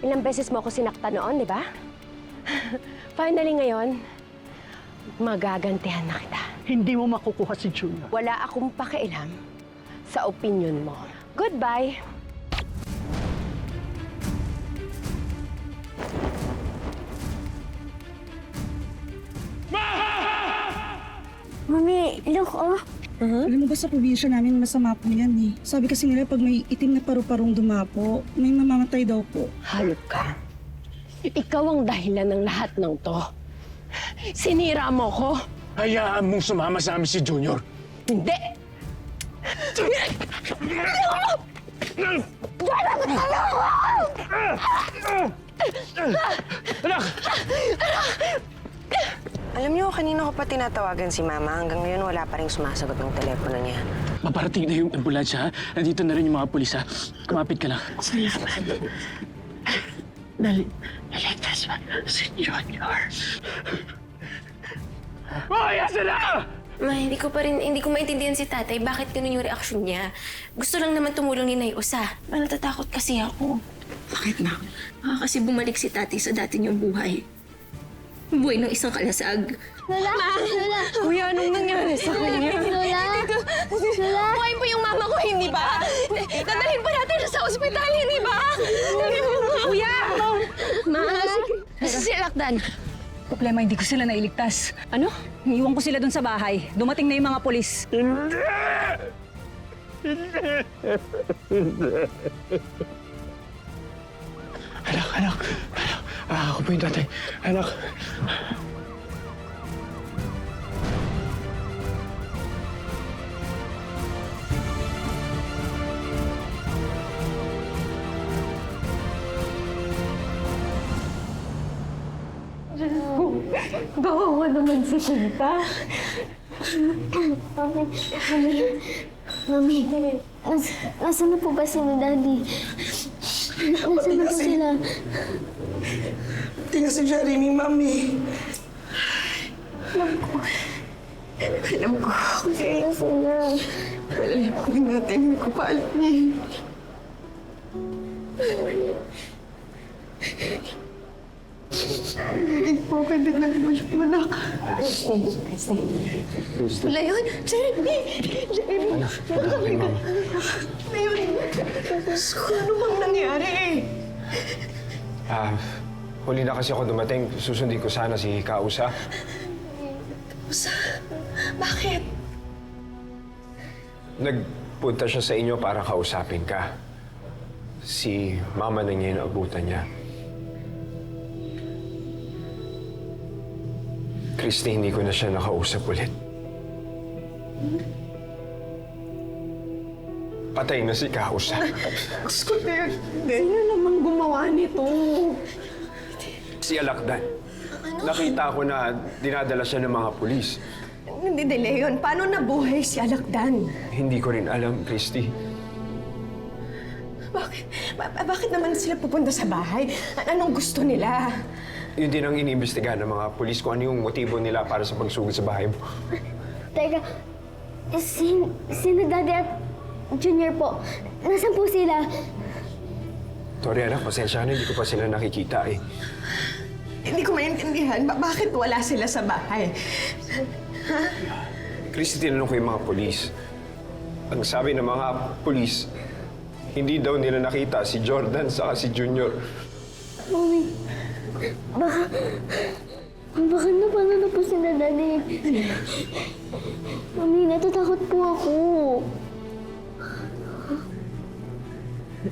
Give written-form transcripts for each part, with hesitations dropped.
Ilang beses mo ako sinaktan noon, di ba? Finally ngayon, magagantihan na kita. Hindi mo makukuha si Junior. Wala akong pakialam sa opinion mo. Goodbye! Mami, look, oh. Alam mo ba sa probinsya namin masama po yan eh. Sabi kasi nila pag may itim na paru-parong dumapo, may mamamatay daw po. Hayop ka. Ikaw ang dahilan ng lahat ng to. Sinira mo ko. Hayaan mong sumama sa amin si Junior. Hindi! Anak! Alam niyo, kanina ko pa tinatawagan si Mama. Hanggang ngayon, wala pa rin sumasagot ng telepono niya. Maparating na yung ambulansya, ha? Nandito na rin yung mga pulis, ha? Kumapit ka lang. Salamat. Naligtas ba si Junior? Hoy, asan na? Ma, hindi ko maintindihan si tatay. Bakit ganun yung reaksyon niya? Gusto lang naman tumulong ni Nay Usa. Natatakot kasi ako. Bakit na? Baka kasi bumalik si tatay sa dati niyang buhay. Buhay ng isang kalasag. Lola! Lola! Kuya, anong nangyari sa kanya? Lola! Lola! Buhay po yung mama ko, hindi ba? Dadalhin pa natin siya sa ospital, hindi ba? Kuya! Nasa si Lakdan? Problema, hindi ko sila nailigtas. Ano? Iiwan ko sila doon sa bahay. Dumating na yung mga polis. Anak. Ako po yung tatay. Anak. Bawawa naman si Tita. Mami, nasaan na po ba sila, Daddy? Nasaan na po sila? Tingnan si Jeremy, Mami. Alam ko. Nasaan na sila? Alam natin, hindi ko pa alam eh. Hindi po pwede lang manak. Wala yun? Jeremy! Jeremy! Ano bang nangyari? Huli na kasi ako dumating. Susundin ko sana si Kausa. Bakit? Nagpunta siya sa inyo para kausapin ka. Si mama na niya yung naabutan niya. Christy, hindi ko na siya nakausap ulit. Patay na si Kausa. Diyos ko, sino naman gumawa nito? Si Alakdan. Nakita ko na dinadala siya ng mga pulis. Hindi, Leon. Paano nabuhay si Alakdan? Hindi ko rin alam, Christy. Bakit naman sila pupunta sa bahay? Anong gusto nila? Yun din ang iniimbestigahan ng mga pulis kung ano yung motibo nila para sa pagsugod sa bahay mo. Teka, sino Daddy at Junior po? Nasaan po sila? Sorry anak, pasensya na, hindi ko pa sila nakikita eh. Hindi ko maintindihan. Bakit wala sila sa bahay? Christy, tinanong ko yung mga pulis. Ang sabi ng mga pulis, hindi daw nila nakita si Jordan saka si Junior. Mami, baka napano na po sila, Daddy. Mami, natatakot po ako.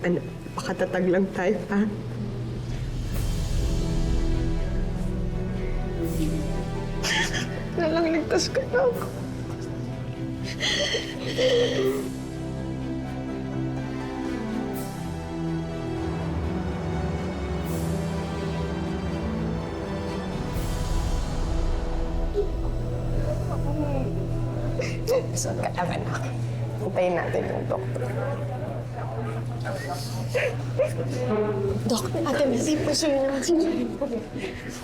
Ano, pakatatag lang tayo, ha? Nalang ligtas ka na ako. Saan ka lang, anak? Hintayin natin yung doktor. Dok, Ate Messi, pasuyo naman si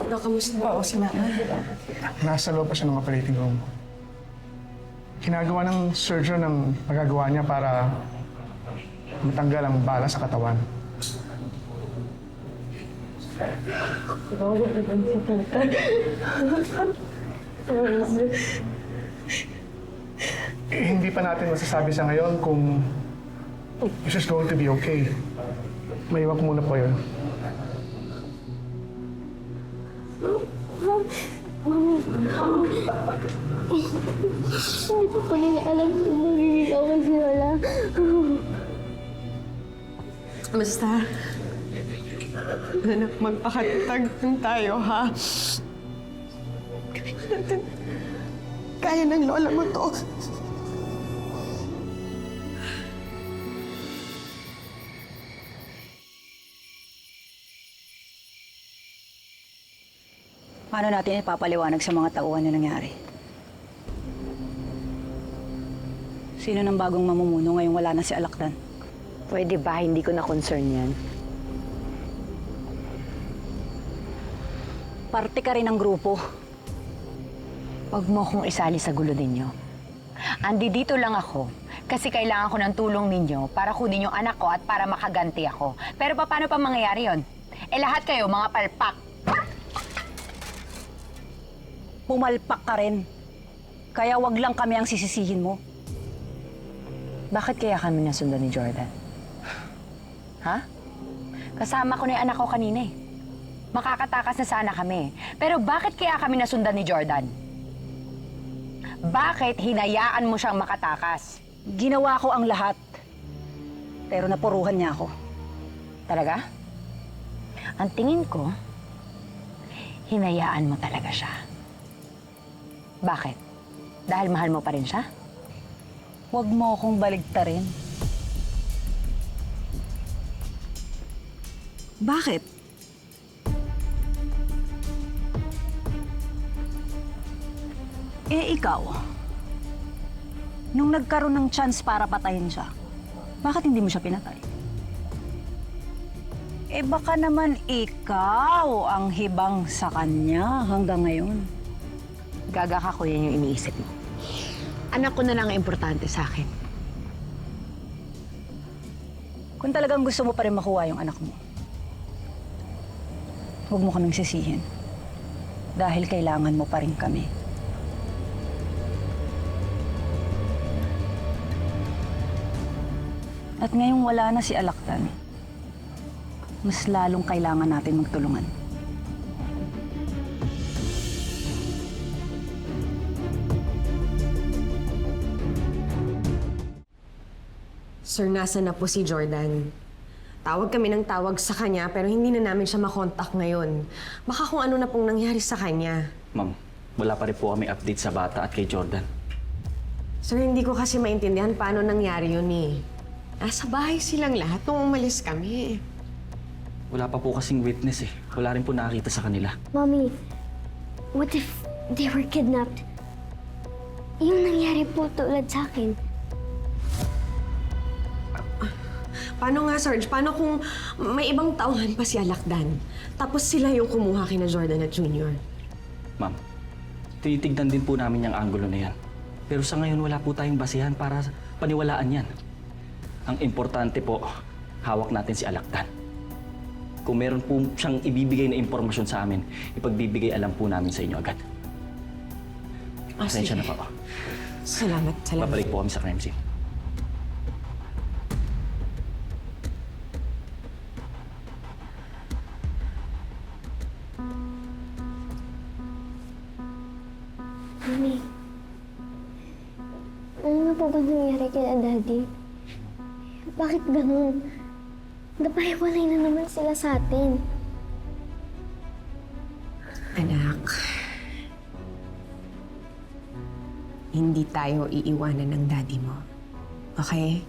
Dok, kamusta ba ako si Mama? Nasa loob pa siya ng operating room. Ginagawa ng surgeon ang magagawa niya para matanggal ang bala sa katawan. Hindi pa natin masasabi sa ngayon kung she's going to be okay. Maiwan ko muna po yun. Hindi ko pa nila alam kung magiging ako si Lola. Basta, anak, magpakatatag lang tayo, ha? Kaya ng lola mo to. Paano natin ipapaliwanag sa mga tauhan na nangyari? Sino ng bagong mamumuno ngayong wala na si Alakdan? Pwede ba hindi ko na concern yan? Parte ka rin ng grupo. Huwag mo akong isali sa gulo ninyo. Andi dito lang ako kasi kailangan ko ng tulong ninyo para kunin yung anak ko at para makaganti ako. Pero paano pa mangyayari yon? Eh lahat kayo, mga palpak. Pumalpak ka rin. Kaya wag lang kami ang sisisihin mo. Bakit kaya kami nasundan ni Jordan? Ha? Kasama ko na yung anak ko kanina eh. Makakatakas na sana kami. Pero bakit kaya kami nasundan ni Jordan? Bakit hinayaan mo siyang makatakas? Ginawa ko ang lahat. Pero napuruhan niya ako. Talaga? Ang tingin ko, hinayaan mo talaga siya. Bakit? Dahil mahal mo pa rin siya? Huwag mo akong baligtarin. Bakit? Eh ikaw, nung nagkaroon ng chance para patayin siya, bakit hindi mo siya pinatay? Eh baka naman ikaw ang hibang sa kanya hanggang ngayon. Gaga ka, kuya, yung iniisip mo. Anak ko na lang ang importante sa akin. Kung talagang gusto mo pa rin makuha yung anak mo, huwag mo kaming sisihin. Dahil kailangan mo pa rin kami. At ngayong wala na si Alakdan, mas lalong kailangan natin magtulungan. Sir, nasa na po si Jordan? Tawag kami ng tawag sa kanya pero hindi na namin siya makontak ngayon. Baka kung ano na pong nangyari sa kanya. Ma'am, wala pa rin po kami update sa bata at kay Jordan. Sir, hindi ko kasi maintindihan paano nangyari yun eh. Nasa bahay silang lahat nung umalis kami. Wala pa po kasing witness eh. Wala rin po nakakita sa kanila. Mommy, what if they were kidnapped? Yung nangyari po tulad sa akin. Paano nga, Sarge? Paano kung may ibang tauhan pa si Alakdan? Tapos sila yung kumuha kina Jordan at Junior? Ma'am, tinitignan din po namin yung anggulo na yan. Pero sa ngayon, wala po tayong basihan para paniwalaan yan. Ang importante po, hawak natin si Alakdan. Kung meron po siyang ibibigay na impormasyon sa amin, ipagbibigay alam po namin sa inyo agad. Pasensya na po. Salamat. Babalik po kami sa crime scene. Mami, ano na po ba nangyari kay Daddy? Bakit ganun? Napahiwalay na naman sila sa atin. Anak, hindi tayo iiwanan ng daddy mo. Okay?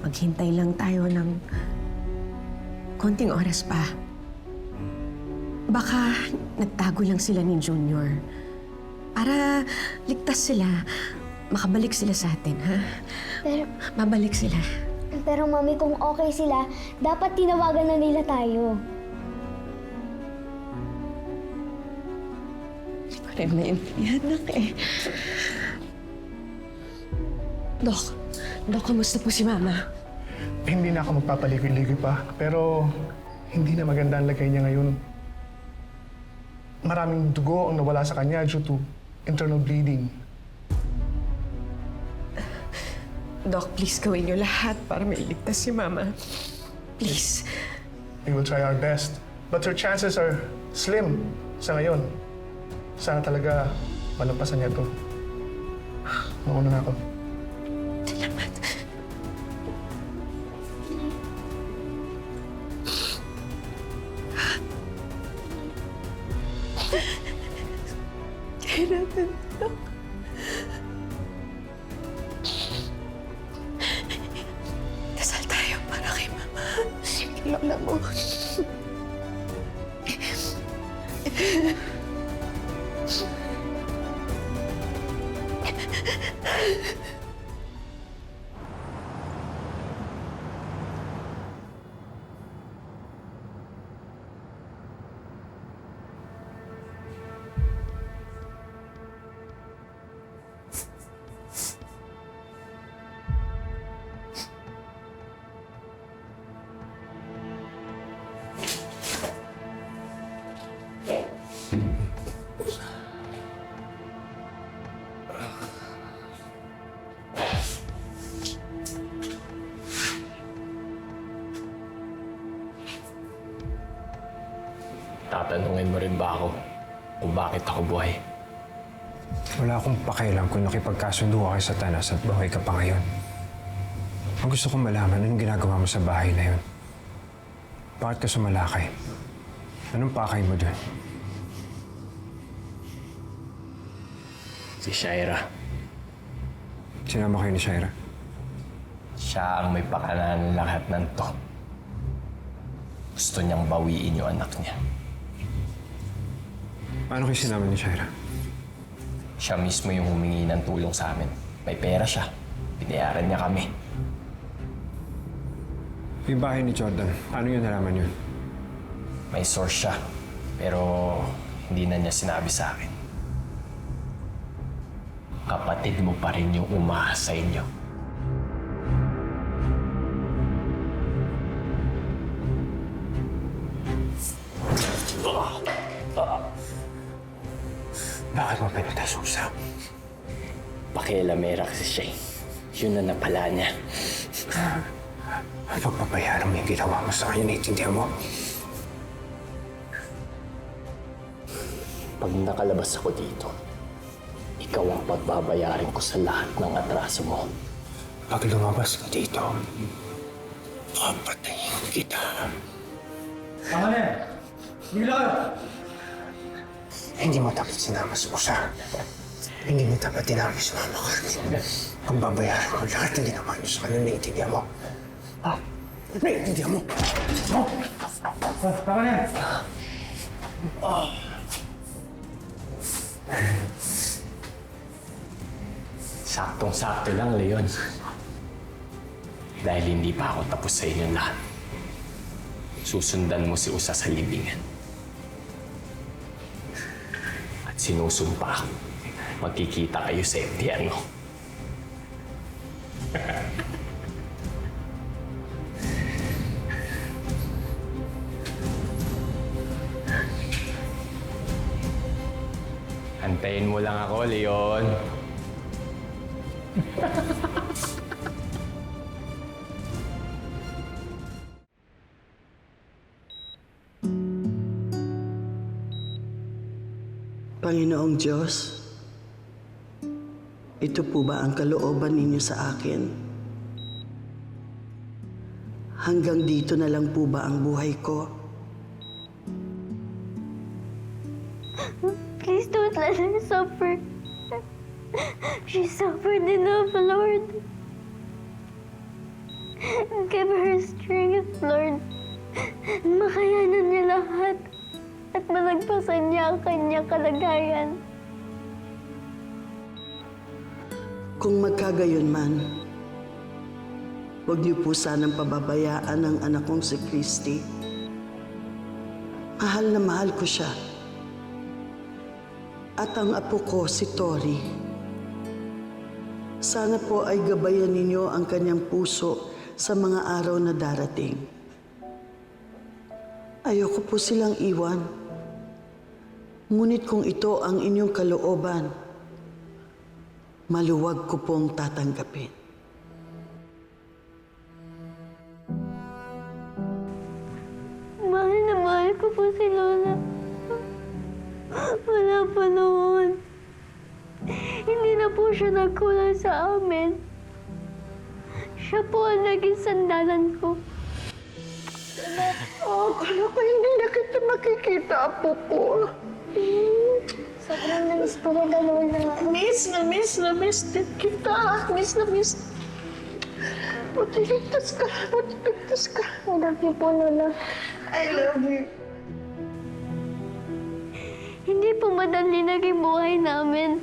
Maghintay lang tayo ng konting oras pa. Baka nagtago lang sila ni Junior. Para ligtas sila, makabalik sila sa atin, ha? Pero, Mabalik sila. pero Mami, kung okay sila, dapat tinawagan na nila tayo. Hindi ko rin maintindihan, Nak, eh. Dok, kamusta po si Mama? Hindi na ako magpapaligoy-ligoy pa. Pero Hindi na maganda ang lagay niya ngayon. Maraming dugo ang nawala sa kanya due to internal bleeding. Doc, please gawin niyo lahat para mailigtas si Mama. Please. We will try our best. But her chances are slim sa ngayon. Sana talaga malampasan niya ito. Mauna na ako. Salamat. Kaya natin, Doc. Dasal tayo para kay Mama. Kay Lola mo. Tatanungin mo rin ba ako kung bakit ako buhay? Wala akong pakialam kung nakipagkasundo ka kay Satanas at buhay ka pa ngayon. Ang gusto kong malaman, anong ginagawa mo sa bahay na yun? Bakit ka sumalakay? Anong pakay mo dyan? Si Shaira. Sinama kayo ni Shaira? Siya ang may pakalanan ng lahat ng to. Gusto niyang bawiin yung anak niya. Paano kayo sinama ni Shaira? Siya mismo yung humingi ng tulong sa amin. May pera siya. Binayaran niya kami. Yung bahay ni Jordan, paano yun nalaman yun? May source siya. Pero hindi na niya sinabi sa akin. Kapatid mo pa rin yung umaasa sa inyo. Bakit mo pinatay Susa? Pakialamera kasi siya. Yun na napala niya. Pagpapayaran mo yung ginawa mo sa kanya, naiintindihan mo? Pag nakalabas ako dito, ikaw ang pagbabayarin ko sa lahat ng atraso mo. Pag lumabas ka dito, papatayin kita. Tama na yan! Bigla kayo! Hindi mo dapat sinama si Musa. Hindi mo dapat tinawag si Mama Carmen. Ang babayaran mo lahat ng ginawa niyo sa kanya, naiintindihan mo? Ha? Naiintindihan mo? Tama na yan! Saktong-sakto lang, Leon. Dahil hindi pa ako tapos sa inyo lahat. Susundan mo si Usa sa libingan. At sinusumpa, magkikita kayo sa impyerno. Antayin mo lang ako, Leon. Panginoong Diyos, ito po ba ang kalooban ninyo sa akin? Hanggang dito na lang po ba ang buhay ko? Please don't let her suffer. She suffered enough, Lord. Give her strength, Lord. Makayanan niya lahat at malagpasan niya ang kanyang kalagayan. Kung magkagayon man, huwag niyo po sanang pababayaan ang anak kong si Christy. Mahal na mahal ko siya. At ang apo ko, si Tori. Sana po ay gabayan ninyo ang kanyang puso sa mga araw na darating. Ayoko po silang iwan. Ngunit kung ito ang inyong kalooban, maluwag ko pong tatanggapin. Mahal na mahal ko po si Lola. Wala pa noon. Hindi na po siya nagkulang sa amin. Siya po ang naging sandalan ko. Akala ko hindi na kita makikita, Apo ko. Sobrang na-miss po kita, Lola. Miss din kita. Miss. Buti ligtas ka. I love you po, Lola. I love you. Hindi po madali naging buhay namin.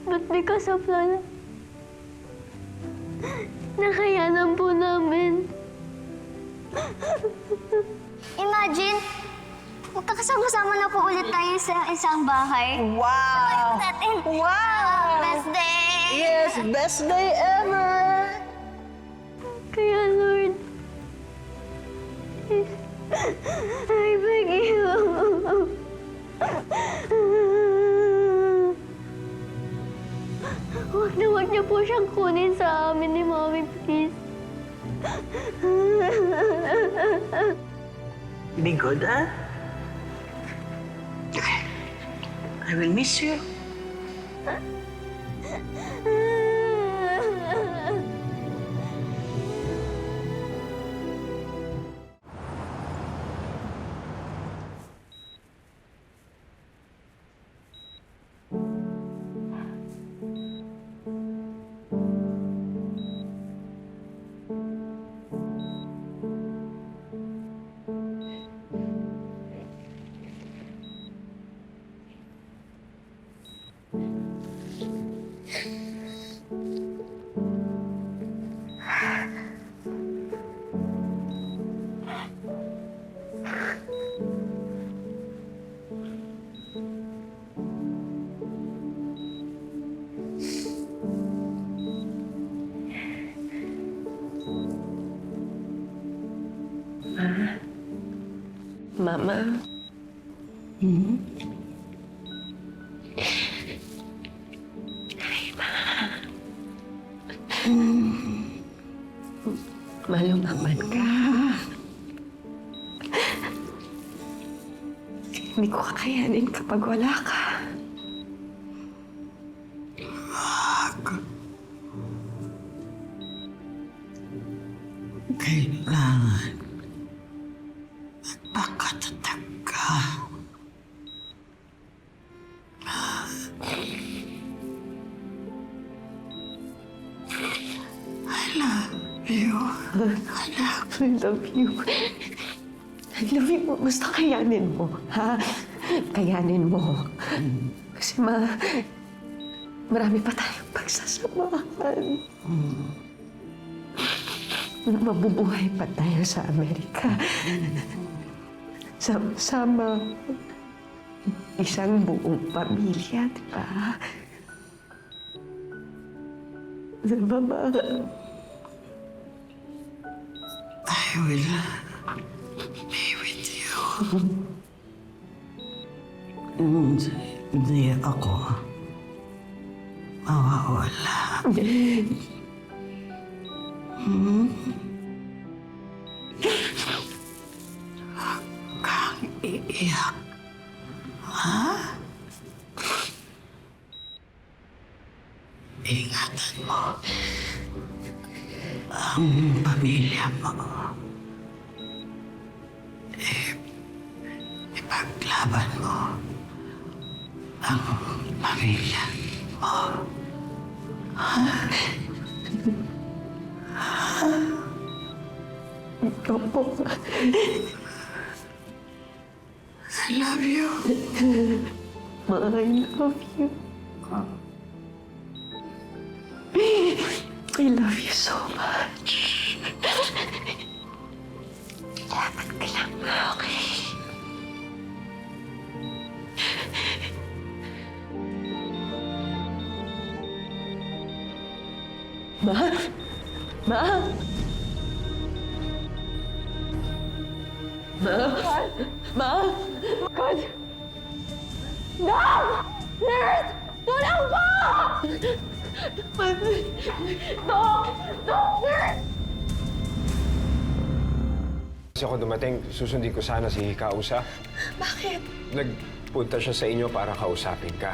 But because of Lola, nakayanan po namin. Imagine, magkakasama-sama na po ulit tayo sa isang bahay. Wow! Natin. Wow! Best day! Yes, best day ever! Kaya, Lord, I beg you. Huwag niyo po siyang kunin sa amin ni Mommy, please. Be good, huh? I will miss you. Mama. Ay, Ma. Malumaman ka. Hindi ko kakayanin kapag wala ka. Kailangan magpakatatag ka. I love you. I love you. I love you. Basta kayanin mo, ha? Kayanin mo. Kasi marami pa tayong pagsasamahan. Mabubuhay pa tayo sa Amerika. Sama-sama. Isang buong pamilya, di ba? Di ba, Ma? I will be with you. Hindi ako mawawala. Kang iiyak. Ha? Ingatan mo ang pamilya mo. Ipaglaban mo ang pamilya mo. Opo. I love you. Ma, I love you. I love you so much. Laban ka lang, Ma, okay? Ma? Ma? Ma! God! Dok! Nurse! Tulong po! Dok! Dok! Nurse! Kasi ako dumating, susundin ko sana si Kausa. Bakit? Nagpunta siya sa inyo para kausapin ka.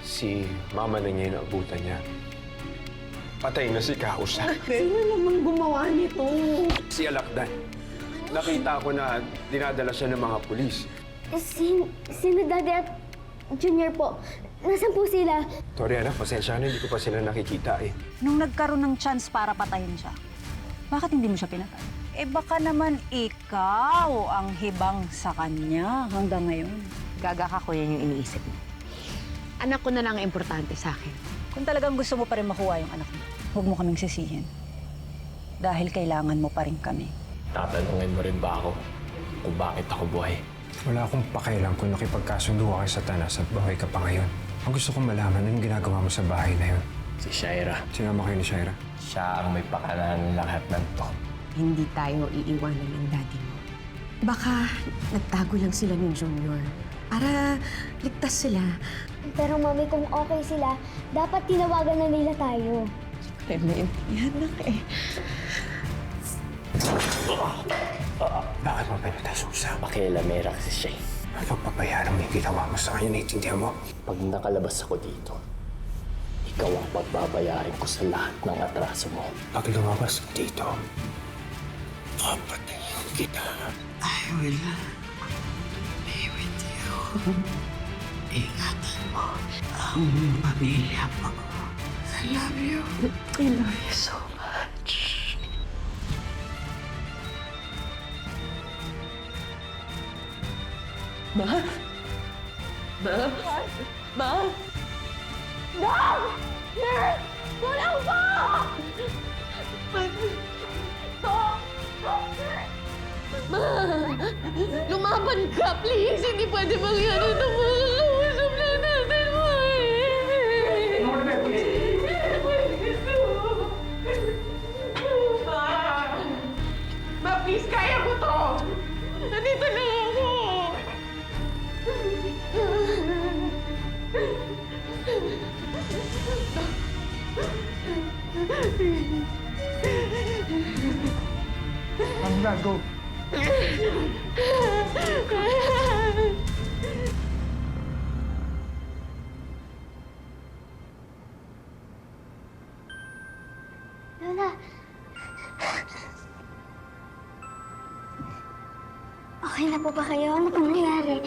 Si mama na niya inaabutan niya. Patay na si Kausa. Sino naman gumawa nito? Si Alakdan. Nakita ko na dinadala siya ng mga pulis. Sino Daddy at Junior po? Nasaan po sila? Sorry anak, pasensya na, hindi ko pa sila nakikita eh. Nung nagkaroon ng chance para patayin siya, bakit hindi mo siya pinatay? Eh baka naman ikaw ang hibang sa kanya hanggang ngayon. Gaga ka, kuya, yung iniisip mo. Anak ko na lang ang importante sa akin. Kung talagang gusto mo pa rin makuha yung anak mo, huwag mo kaming sisihin. Dahil kailangan mo pa rin kami. Tatanungin mo rin ba ako kung bakit ako buhay? Wala akong pakialam kung nakipagkasundo ka kay Satanas at buhay ka pa ngayon. Ang gusto kong malaman, anong ginagawa mo sa bahay na yun? Si Shaira. Sinama kayo ni Shaira? Siya ang may pakalanan ng lahat ng to. Hindi tayo iiwanan ng daddy mo. Baka nagtago lang sila ni Junior para ligtas sila. Pero Mami, kung okay sila, dapat tinawagan na nila tayo. Yan na eh. Bakit mo pinatay Susa? Pakialamera kasi siya eh. Ano pagpabayaan ang may ginawa mo sa kanya, naiintindihan mo? Pag nakalabas ako dito, ikaw ang pagbabayarin ko sa lahat ng atraso mo. Pag lumabas ka dito, papatayin kita. I will be with you. Ingatan mo ang pamilya mo. I love you. I love you so much. Ma? Ma? Ma? Dok! Nurse! Tulong po! Dok! Dok! Nurse! Ma! Lumaban ka, please! Hindi pwede mangyari ito. Makakausap lang natin mo eh! Ma, please, kaya mo to! Nandito lang ako! I'm not go. Lola. Okay na po ba kayo? Ano pong nangyari?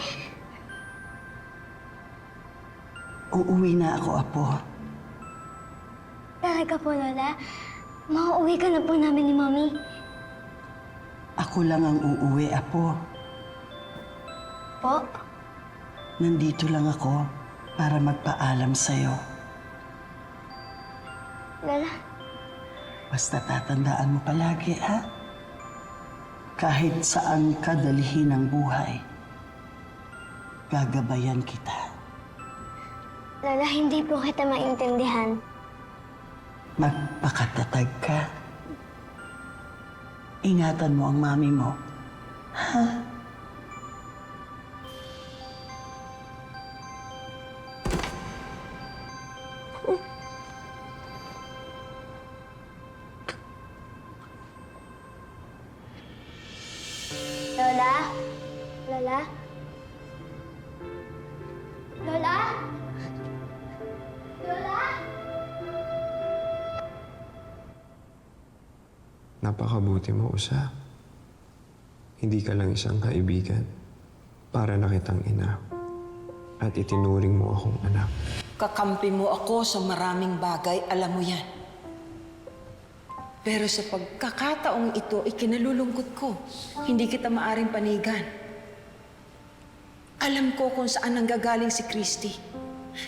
Uuwi na ako, Apo. Talaga po, Lola? Makauwi ka na po namin ni Mami. Ako lang ang uuwi, Apo. Po? Nandito lang ako para magpaalam sa'yo. Lola? Basta tatandaan mo palagi, ha? Kahit saan ka dalhin ng buhay, gagabayan kita. Lola, hindi po kita maintindihan. Magpakatatag ka. Ingatan mo ang mami mo, ha? Lola? Lola? Lola? Lola? Napakabuti mo, Usa. Hindi ka lang isang kaibigan. Para na kitang ina. At itinuring mo akong anak. Kakampi mo ako sa maraming bagay, alam mo yan. Pero sa pagkakataong ito, ikinalulungkot ko. Hindi kita maaring panigan. Alam ko kung saan nanggagaling si Christy.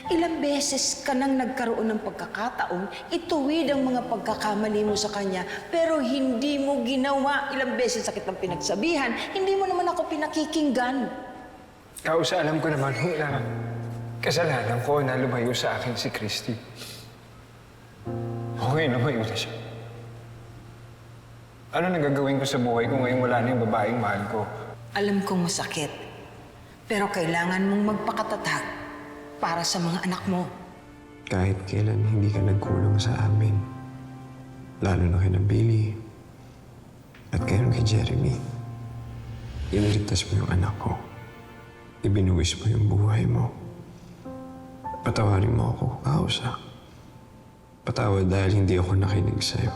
Ilang beses ka nang nagkaroon ng pagkakataong ituwid ang mga pagkakamali mo sa kanya, pero hindi mo ginawa. Ilang beses sa kitang pinagsabihan, hindi mo naman ako pinakikinggan. Kausa, alam ko naman na kasalanan ko na lumayo sa akin si Christy. Okay, lumayo na siya. Ano nang gagawin ko sa buhay ko ngayong wala na yung babaeng mahal ko? Alam kong masakit, pero kailangan mong magpakatatag para sa mga anak mo. Kahit kailan hindi ka nagkulang sa amin. Lalo na kay Billy. At kay Jeremy. Iniligtas mo yung anak ko. Ibinuwis mo yung buhay mo. Patawarin mo ako, Kausa. Patawad dahil hindi ako nakinig sa'yo.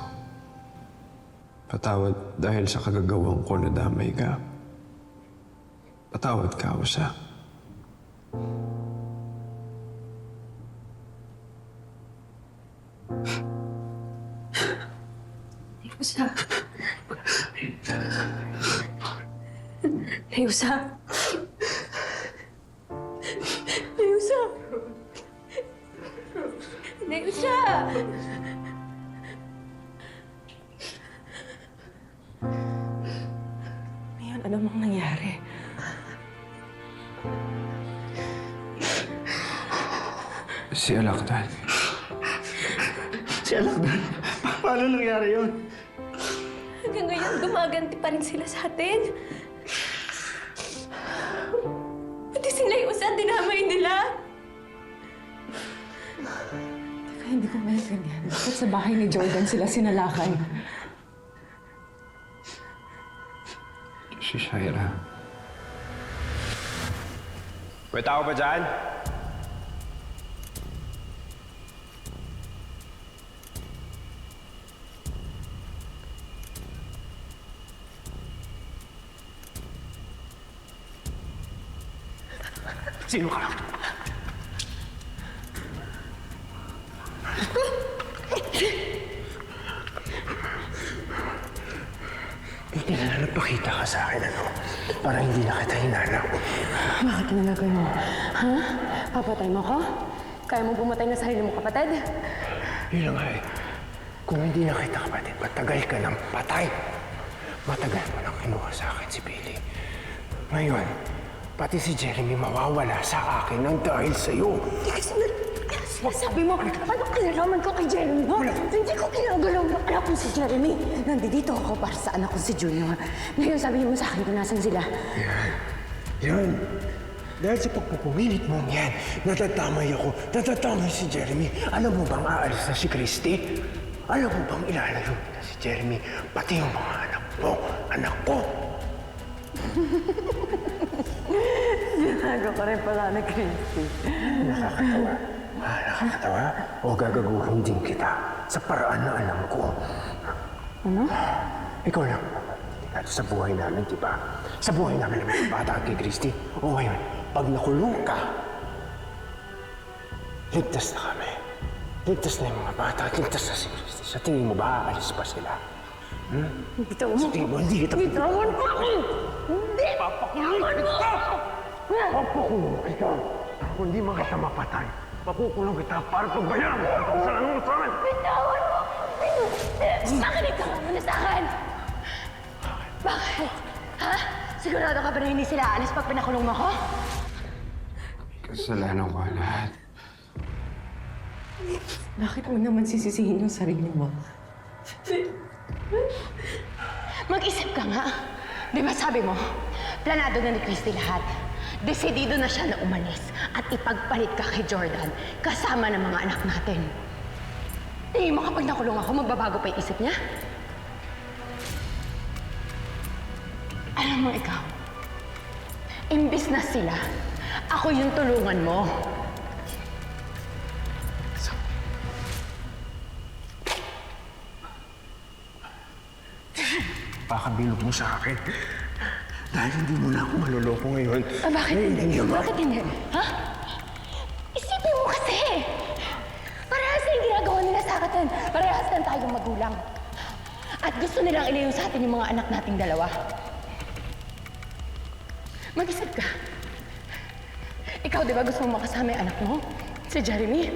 Patawad dahil sa kagagawang ko na damay ka. Patawad, Kausa. Neusa. Neusa. Neusa. Neusa. Ngayon, ano mang nangyari? Si Alakdan. Si Alakdan? Paano nangyari yun? Hanggang ngayon, gumaganti pa rin sila sa atin. Pati si Neusa, dinamay nila. Teka, hindi ko maintindihan. Bakit sa bahay ni Jordan sila sinalakay? Si Shaira. May tao ba dyan? Sino ka? Buti na lang nagpakita ka sa akin, ano? Para hindi na kita hinanap. Bakit nilagay mo? Ha? Papatay mo ko? Kaya mo pumatay ng sarili mo, kapatid? Yun lang nga eh. Kung hindi na kita kapatid, matagal ka ng patay. Matagal mo nang kinuha sa akin si Billy. Ngayon, pati si Jeremy mawawala sa akin nang dahil sa'yo. Sabi mo, ano kinalaman ko kay Jeremy? No? Hindi ko kinagalaw ng anak ko si Jeremy. Nandito ako para sa anak ko si Junior. Ngayon sabi mo sa akin kung nasan sila. Yan. Dahil sa pagpupumilit mo yan, natatamay ako. Natatamay si Jeremy. Alam mo bang aalis na si Christy? Alam mo bang ilalayo na si Jeremy? Pati yung mga anak mo. Anak ko. Sinago ka rin pala na Christy. Nakakatawa. Nakakatawa? O gagaguhin din kita sa paraan na alam ko. Ano? Ikaw lang. Dito sa buhay namin, di ba? Sa buhay namin ng mga bata kay Christy. O ngayon, pag nakulong ka, ligtas na kami. Ligtas na yung mga bata, ligtas na si Christy. Sa tingin mo ba, aalis pa sila? Bitawan mo. Sa tingin mo, hindi kita... Bitawan mo! Hindi! Papakulong kita! Papakulong kita! Kung di man kita mapatay, papukulong kita para pagbayaran mo ang kasalanan mo sa akin! Bitawan mo! Bakit ikaw muna sa akin? Bakit? Ha? Sigurado ka ba na hindi sila aalis pag pinakulong mo ko? Kasalanan ko lahat. Bakit mo naman sisisihin yung sarili mo? Mag-isip ka nga. Di ba sabi mo, planado na ni Christy lahat. Desidido na siya na umalis at ipagpalit ka kay Jordan kasama ng mga anak natin. Tingin mo kapag nakulong ako, magbabago pa yung isip niya? Alam mo ikaw, imbis na sila, ako yung tulungan mo. Pakabilog mo sa akin. Dahil hindi mo na ako maluloko ngayon. Bakit hindi? Bakit hindi? Ha? Isipin mo kasi! Parehas na yung ginagawa nila sa atin. Parehas na tayong magulang. At gusto nilang ilayo sa atin yung mga anak nating dalawa. Mag-isip ka. Ikaw, di ba gusto mo makasama yung anak mo? Si Jeremy?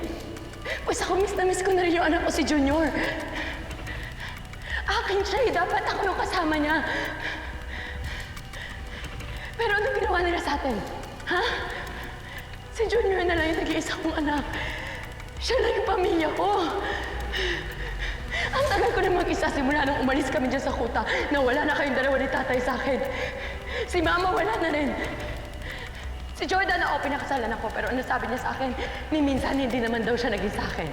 Pues ako miss ko na rin yung anak ko si Junior. Akin siya eh. Dapat ako yung kasama niya. Pero anong ginawa nila sa atin? Ha? Si Junior na lang yung nag-iisa kong anak. Siya lang yung pamilya ko. Ang tagal ko na mag-isa simula nung umalis kami dyan sa kuta na wala na kayong dalawa ni tatay sa akin. Si mama wala na rin. Si Jordan na pinakasalan ako, pero ano sabi niya sa akin, ni minsan hindi naman daw siya naging sa akin.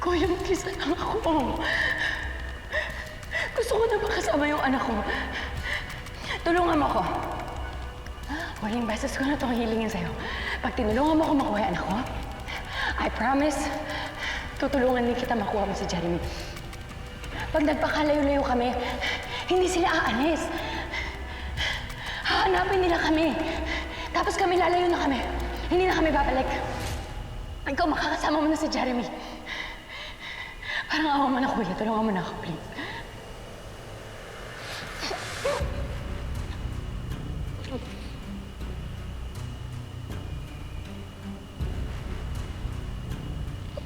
Kuya, mag-isa lang ako. Gusto ko na makasama yung anak ko. Tulungan mo ako. Huling beses ko na itong hilingin sa'yo. Pag tinulungan mo ako makuha yung anak ko, I promise, tutulungan din kita makuha mo si Jeremy. Pag nagpakalayo-layo kami, hindi sila aalis. Hahanapin nila kami. Tapos kami lalayo na kami. Hindi na kami babalik. Ikaw, makakasama mo na si Jeremy. Parang awa mo na, kuya. Tulungan mo na ako, please.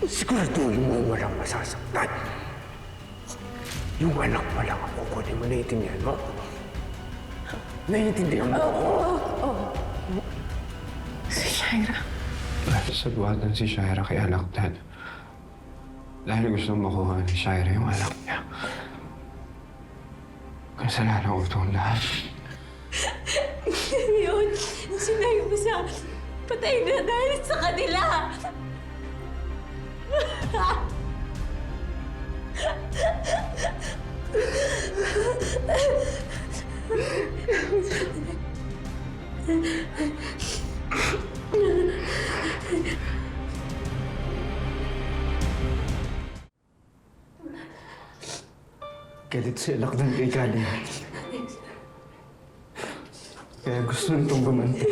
Siguraduhin mo walang masasaktan. Yung anak mo lang ang kukunin mo, naiintindihan mo? Naiintindihan mo? Oo. Si Shaira. Sabuatan si Shaira kay Alakdan. Dahil gusto makuha ni Shaira yung anak niya. Kasalanan ko itong lahat. Yun, sinabi mo sa patay na dahil sa kanila. Galit si Alakdan kay Kali. Kaya gusto nitong gumanti.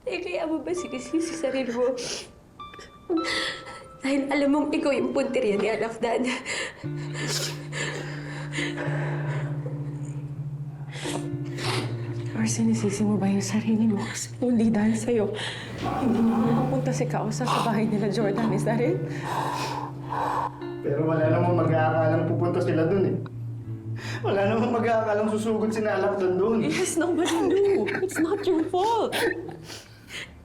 Kaya mo ba sinisisi sa sarili mo? Dahil alam mong ikaw yung punteriya ni Alakdan. Or sinisisi mo ba yung sarili mo? Kasi hindi dahil sa'yo, hindi mo makapunta si Kausa sa bahay nila Jordan. Is that it? Pero wala namang mag-aakalang pupunta sila dun eh. Wala namang mag-aakalang susugod si Alakdan dun. Yes, nobody knew. It's not your fault.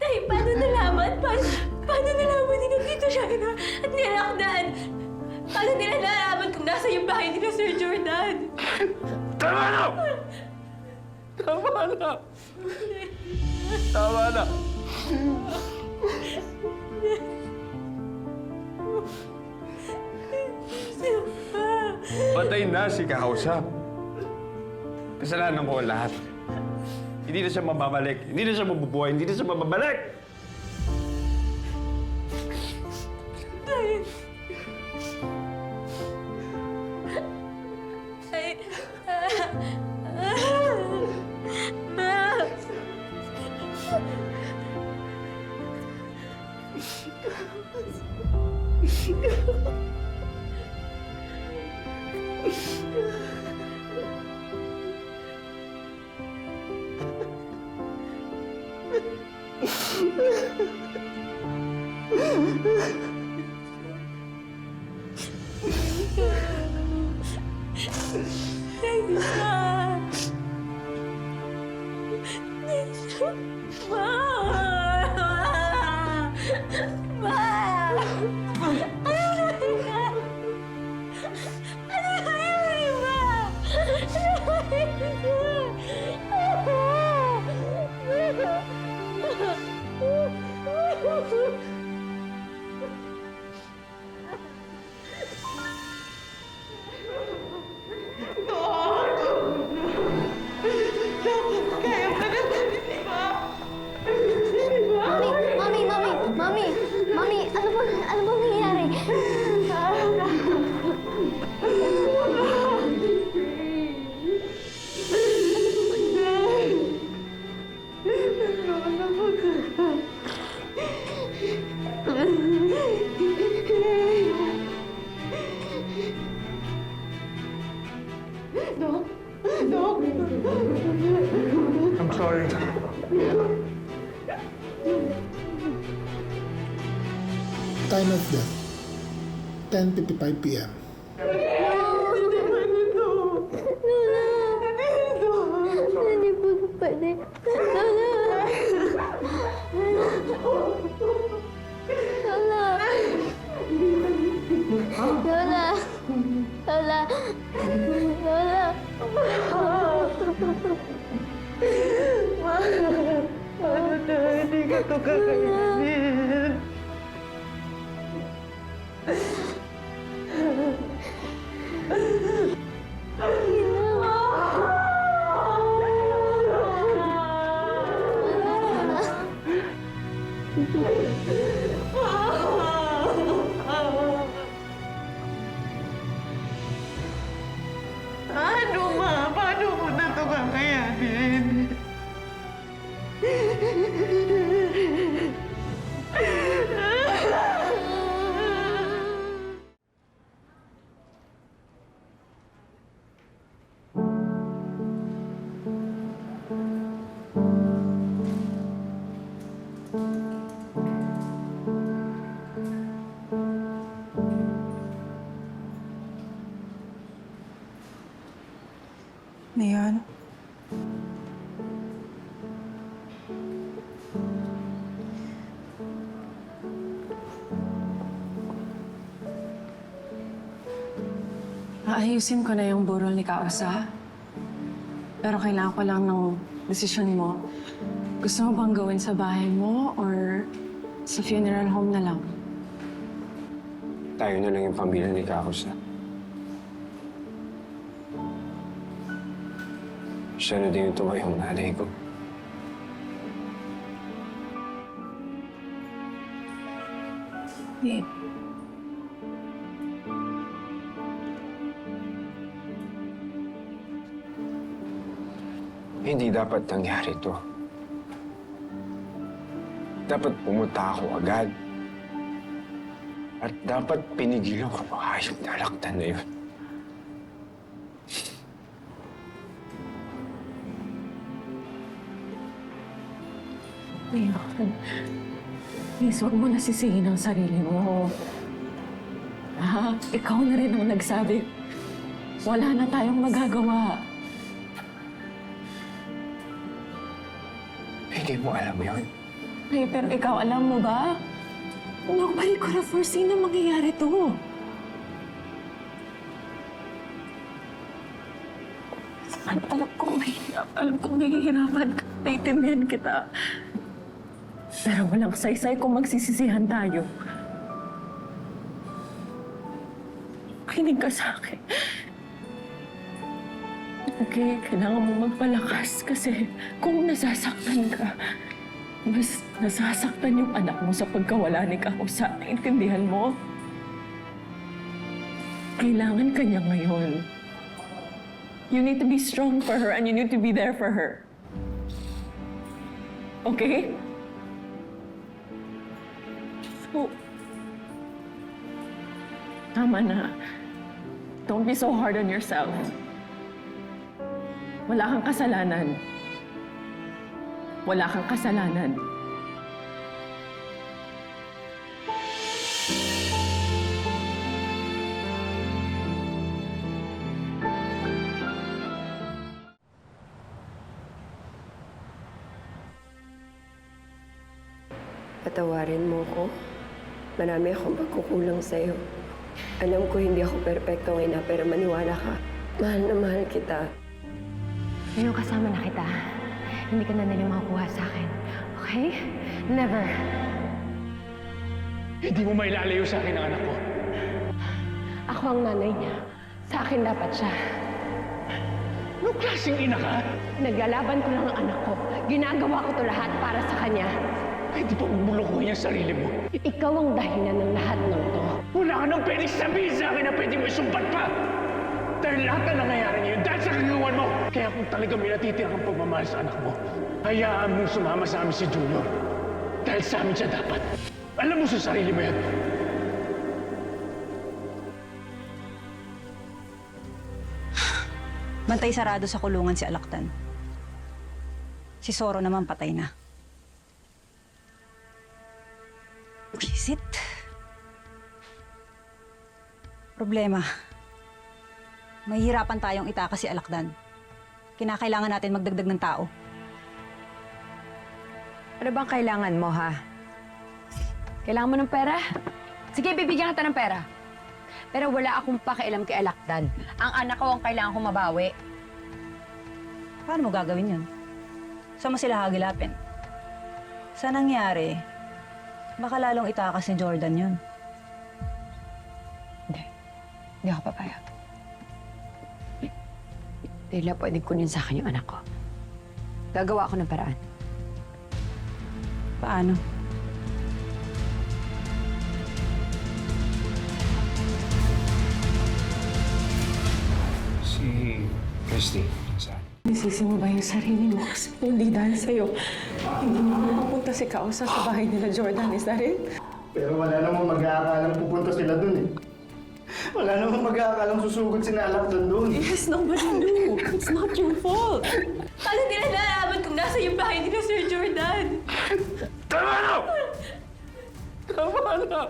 Tay, paano nalaman? Paano nalaman ni Tito Shaira at ni Alakdan? Paano nila nalaman kung nasa yung bahay nila Sir Jordan? Tama na! Tama na! Tama na! Patay na si Kausap. Kasalanan ko ang lahat. Hindi na siya mababalik. Hindi na siya mabubuhay. Hindi na siya mababalik! Mami, ano bang nangyayari? I'm sorry. Time of death, 10:55 p.m. Hindi po pwede. ito kakayanin. Ano, Ma? Paano mo na ito kakayanin? Ngayon, aayusin ko na yung burol ni Kausa. Pero kailangan ko lang ng desisyon mo. Gusto mo bang gawin sa bahay mo or sa funeral home na lang? Tayo na lang yung pamilya ni Kakos na. Siya na din yung tumayong nanay ko. Babe. Hindi dapat nangyari to. Dapat pumunta ako agad. At dapat pinigilan ko ang hayop na Alakdan na yun. Ngayon, please, huwag mo nasisihin ang sarili mo. Ha? Ikaw na rin ang nagsabi. Wala na tayong magagawa. Hindi mo alam yun. Ay, pero ikaw, alam mo ba? Nobody could have foreseen na mangyayari to. Alam kong mahirap. Alam kong nahihirapan ka. Naiintindihan kita. Pero walang saysay kung magsisisihan tayo. Kinig ka sa akin. Okay, kailangan mo magpalakas kasi kung nasasaktan ka, mas nasasaktan yung anak mo sa pagkawala ni Kausa. Naintindihan mo? Kailangan ka niya ngayon. You need to be strong for her and you need to be there for her. Okay? So, tama na. Don't be so hard on yourself. Wala kang kasalanan. Wala kang kasalanan. Patawarin mo ko. Marami akong pagkukulang sa'yo. Alam ko hindi ako perpektong ina, pero maniwala ka. Mahal na mahal kita. Ngayong kasama na kita, hindi ka na nila makakuha sa akin. Okay? Never. Hindi mo mailalayo sa akin ang anak ko. Ako ang nanay niya. Sa akin dapat siya. Anong klaseng ina ka? Naglalaban ko lang ang anak ko. Ginagawa ko to lahat para sa kanya. Ay, di pa bubulukuhin ang sarili mo. Ikaw ang dahilan ng lahat ng to. Wala ka nang pwedeng sabihin sa akin na pwede mo isumbat pa! Dahil lahat na nangyayari ngayon dahil sa kagagawan mo! Kaya kung talaga may natitira kang pagmamahal sa anak mo, hayaan mong sumama sa amin si Junior. Dahil sa amin siya dapat. Alam mo sa sarili mo yan. Bantay sarado sa kulungan si Alakdan. Si Soro naman patay na. Visit. Problema. Mahihirapan tayong itakas si Alakdan. Kinakailangan natin magdagdag ng tao. Ano bang kailangan mo, ha? Kailangan mo ng pera? Sige, bibigyan kita ng pera. Pero wala akong pakialam kay Alakdan. Ang anak ko ang kailangan kong mabawi. Paano mo gagawin yun? Saan mo sila hagilapin? Sa nangyari, baka lalong itakas ni Jordan yun. Hindi ako papayag. Tila, pwedeng kunin sa akin yung anak ko. Gagawa ako ng paraan. Paano? Si Christy, saan? Nisisi mo ba yung sarili mo? Kasi hindi dahil sa'yo. Hindi mo mapupunta si Kausa sa bahay nila Jordan, is that it? Pero wala namang mag-aakalang pupunta sila dun eh. Wala namang mag-aakalang susugod sina Alakdan dun. Yes, nobody knew. It's not your fault. Paano nila nalaman kung nasa yung bahay nila Sir Jordan? Tama na! Tama na!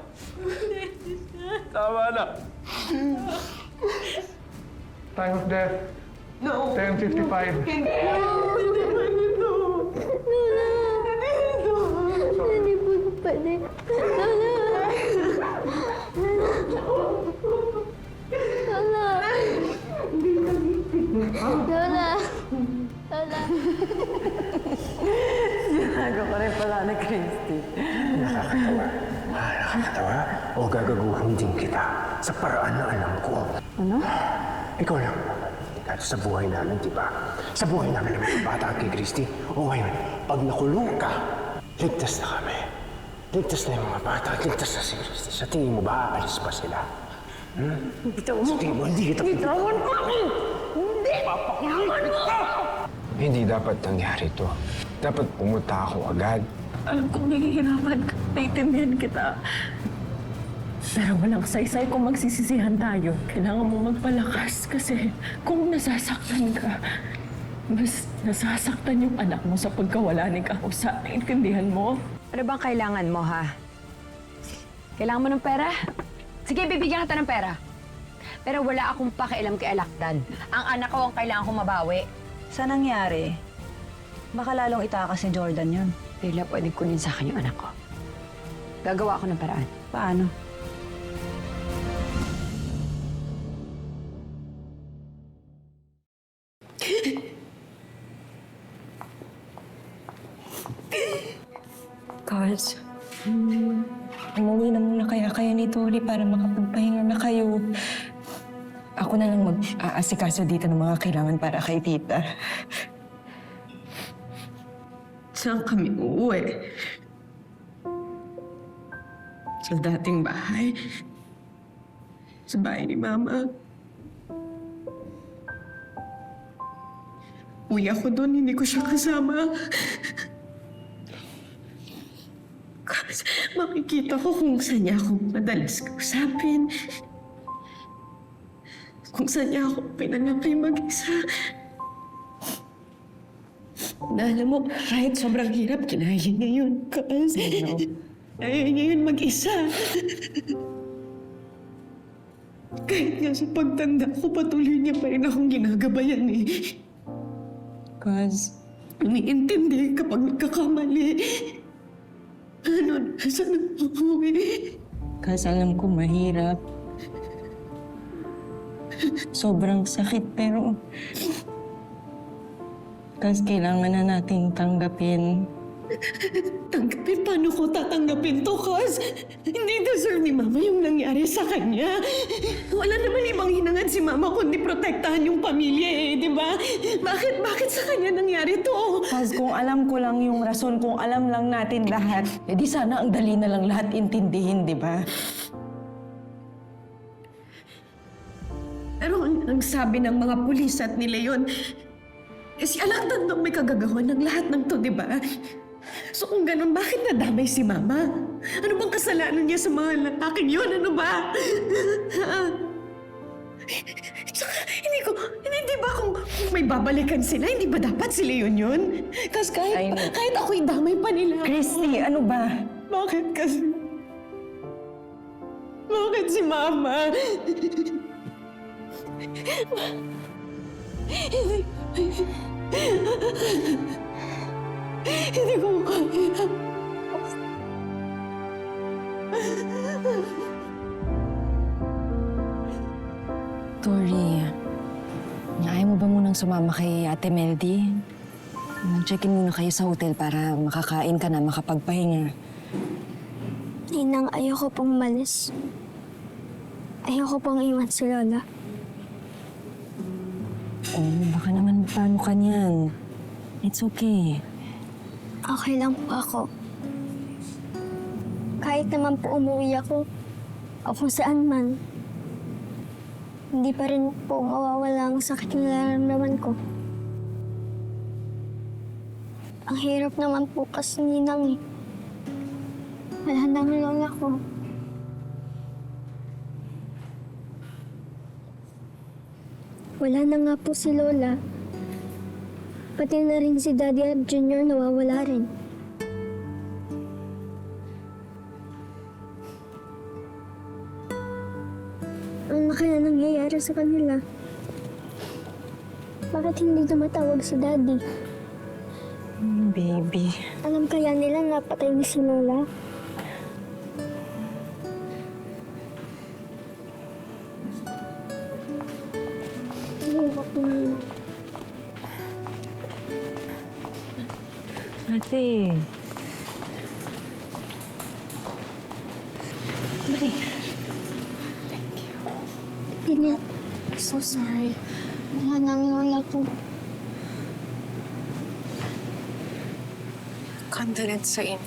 Tama na! Time of death. No. 10:55. Hindi po pwede. Lola! Lola! Lola! Sinago ko rin pala ni Christy. Nakakatawa. Nakakatawa? O gagaguhin din kita sa paraan na alam ko. Ano? Ikaw lang. Dito sa buhay namin, di ba? Sa buhay namin na may bata kay Christy. O ngayon, pag nakulong ka, ligtas na kami. Ligtas na yung mga bata at ligtas na si Christy. Sa tingin mo ba, aalis pa sila? Bitawan mo. Sa tingin mo, hindi kita... Bitawan mo ako! Hindi! Papakulungan mo! Hindi dapat nangyari to. Dapat pumunta ako agad. Alam kong nahihirapan ka. Naiintindihan kita. Pero walang saysay kung magsisisihan tayo. Kailangan mo magpalakas kasi kung nasasaktan ka, mas nasasaktan yung anak mo sa pagkawala ni Kausa. Naiintindihan mo? Ano bang kailangan mo, ha? Kailangan mo ng pera? Sige, bibigyan kita ng pera. Pero wala akong pakialam kay Alakdan. Ang anak ko ang kailangan kong mabawi. Sa nangyari, baka lalong itakas ni Jordan yun. Tila, pwedeng kunin sa akin yung anak ko. Gagawa ako ng paraan. Paano? Carls, umuwi na muna kaya kayo ni Tori para makapagpahinga na kayo. Ako na lang mag-aasikaso dito ng mga kailangan para kay tita. Saan kami uuwi? Sa dating bahay? Sa bahay ni Mama? Uwi ako doon, hindi ko siya kasama. Kasi makikita ko kung saan niya ako madalas kausapin. Kung saan niya ako pinanapay mag-isa. Na alam mo, kahit sobrang hirap, kinaya niya yun. Kasi kaya niya yun mag-isa. Kahit nga sa pagtanda ko, patuloy niya pa rin akong ginagabayan eh. Kaz, iniintindi kapag nagkakamali. Ano, saan ang uuwi? Kaz, alam ko mahirap. Sobrang sakit pero... Kaz, kailangan na nating tanggapin. Tanggapin? Paano ko tatanggapin to, Kaz? Hindi deserve ni Mama yung nangyari sa kanya. Wala naman ibang hinangad si Mama kundi protektahan yung pamilya eh, di ba? Bakit sa kanya nangyari to? Kaz, kung alam ko lang yung rason, kung alam lang natin lahat, edi sana ang dali na lang lahat intindihin, di ba? Pero ang sabi ng mga pulis at ni Leon, si Alakdan daw may kagagawa ng lahat ng to, di ba? So kung ganun, bakit nadamay si Mama? Ano bang kasalanan niya sa mga lalaking yun? Ano ba? Tsaka, hindi ba kung may babalikan sila, hindi ba dapat si Leon yun? Kasi kahit ako'y damay pa nila. Christy, ano ba? Bakit kasi? Bakit si Mama? Hindi ko kaya. Tori, ayaw mo ba munang sumama kay Ate Meldy? Check-in muna kayo sa hotel para makakain ka na, makapagpahinga. Ninang, ayoko pong malis. Ayoko pong iwan si Lola. Oh, baka naman paano ka niyan. It's okay. Okay lang po ako. Kahit naman po umuwi ako, o kung saan man, hindi pa rin po mawawala ang sakit na nararamdaman ko. Ang hirap naman po kasi ninang eh. Wala nang lola ko. Wala na nga po si Lola. Pati na rin si Daddy at Junior nawawala rin. Ano kaya nangyayari sa kanila? Bakit hindi tumatawag si Daddy? Baby. Alam kaya nila na patay ni si Lola? Ate. Tina, so sorry. Wala nang lola ko. Condolence sa inyo.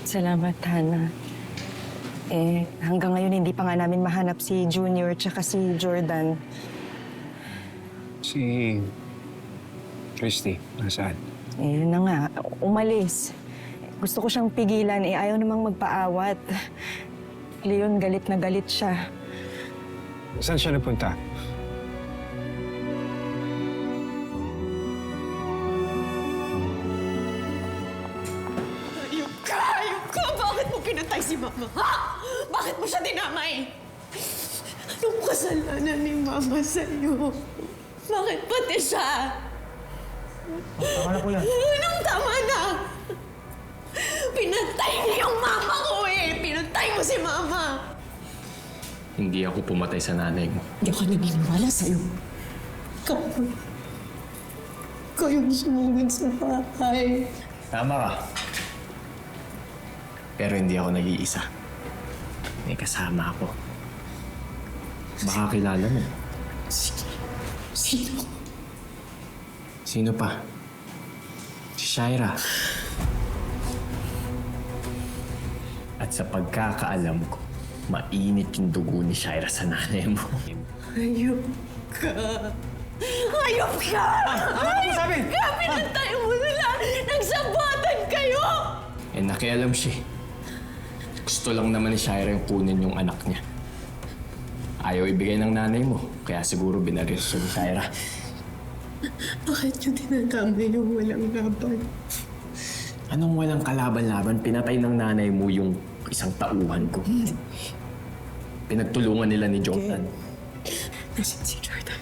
Salamat, Hana. Hanggang ngayon hindi pa nga namin mahanap si Junior tsaka si Jordan. Si Christy, nasaan? Yun na nga, umalis. Gusto ko siyang pigilan, ayaw namang magpaawat. Leon, galit na galit siya. Saan siya napunta? Ayok ka! Bakit mo pinatay si Mama, ha? Bakit mo siya dinamay? Anong kasalanan ni Mama sa'yo? Bakit pati siya? Tama na po yan. Anong tama na? Pinatay niyo yung mama ko eh! Pinatay mo si Mama! Hindi ako pumatay sa nanay mo. Hindi ako naniniwala sa'yo. Kayong sumugod sa bahay. Tama ka. Pero hindi ako nag-iisa. May kasama ako. Baka kilala mo. Sino? Sino pa? Si Shaira. At sa pagkakaalam ko, mainit yung dugo ni Shaira sa nanay mo. Hayop ka! Hayop ka! Hayop ka! Pinatay mo sila! Nagsabatan kayo! Nakialam siya. Gusto lang naman ni Shaira yung kunin yung anak niya. Ayaw ibigay ng nanay mo, kaya siguro binaril siya ni Shaira. Bakit yung tinatamay yung walang laban? Anong walang kalaban-laban? Pinatay ng nanay mo yung isang tauhan ko. Pinagtulungan nila ni Jordan. Nasaan si Jordan?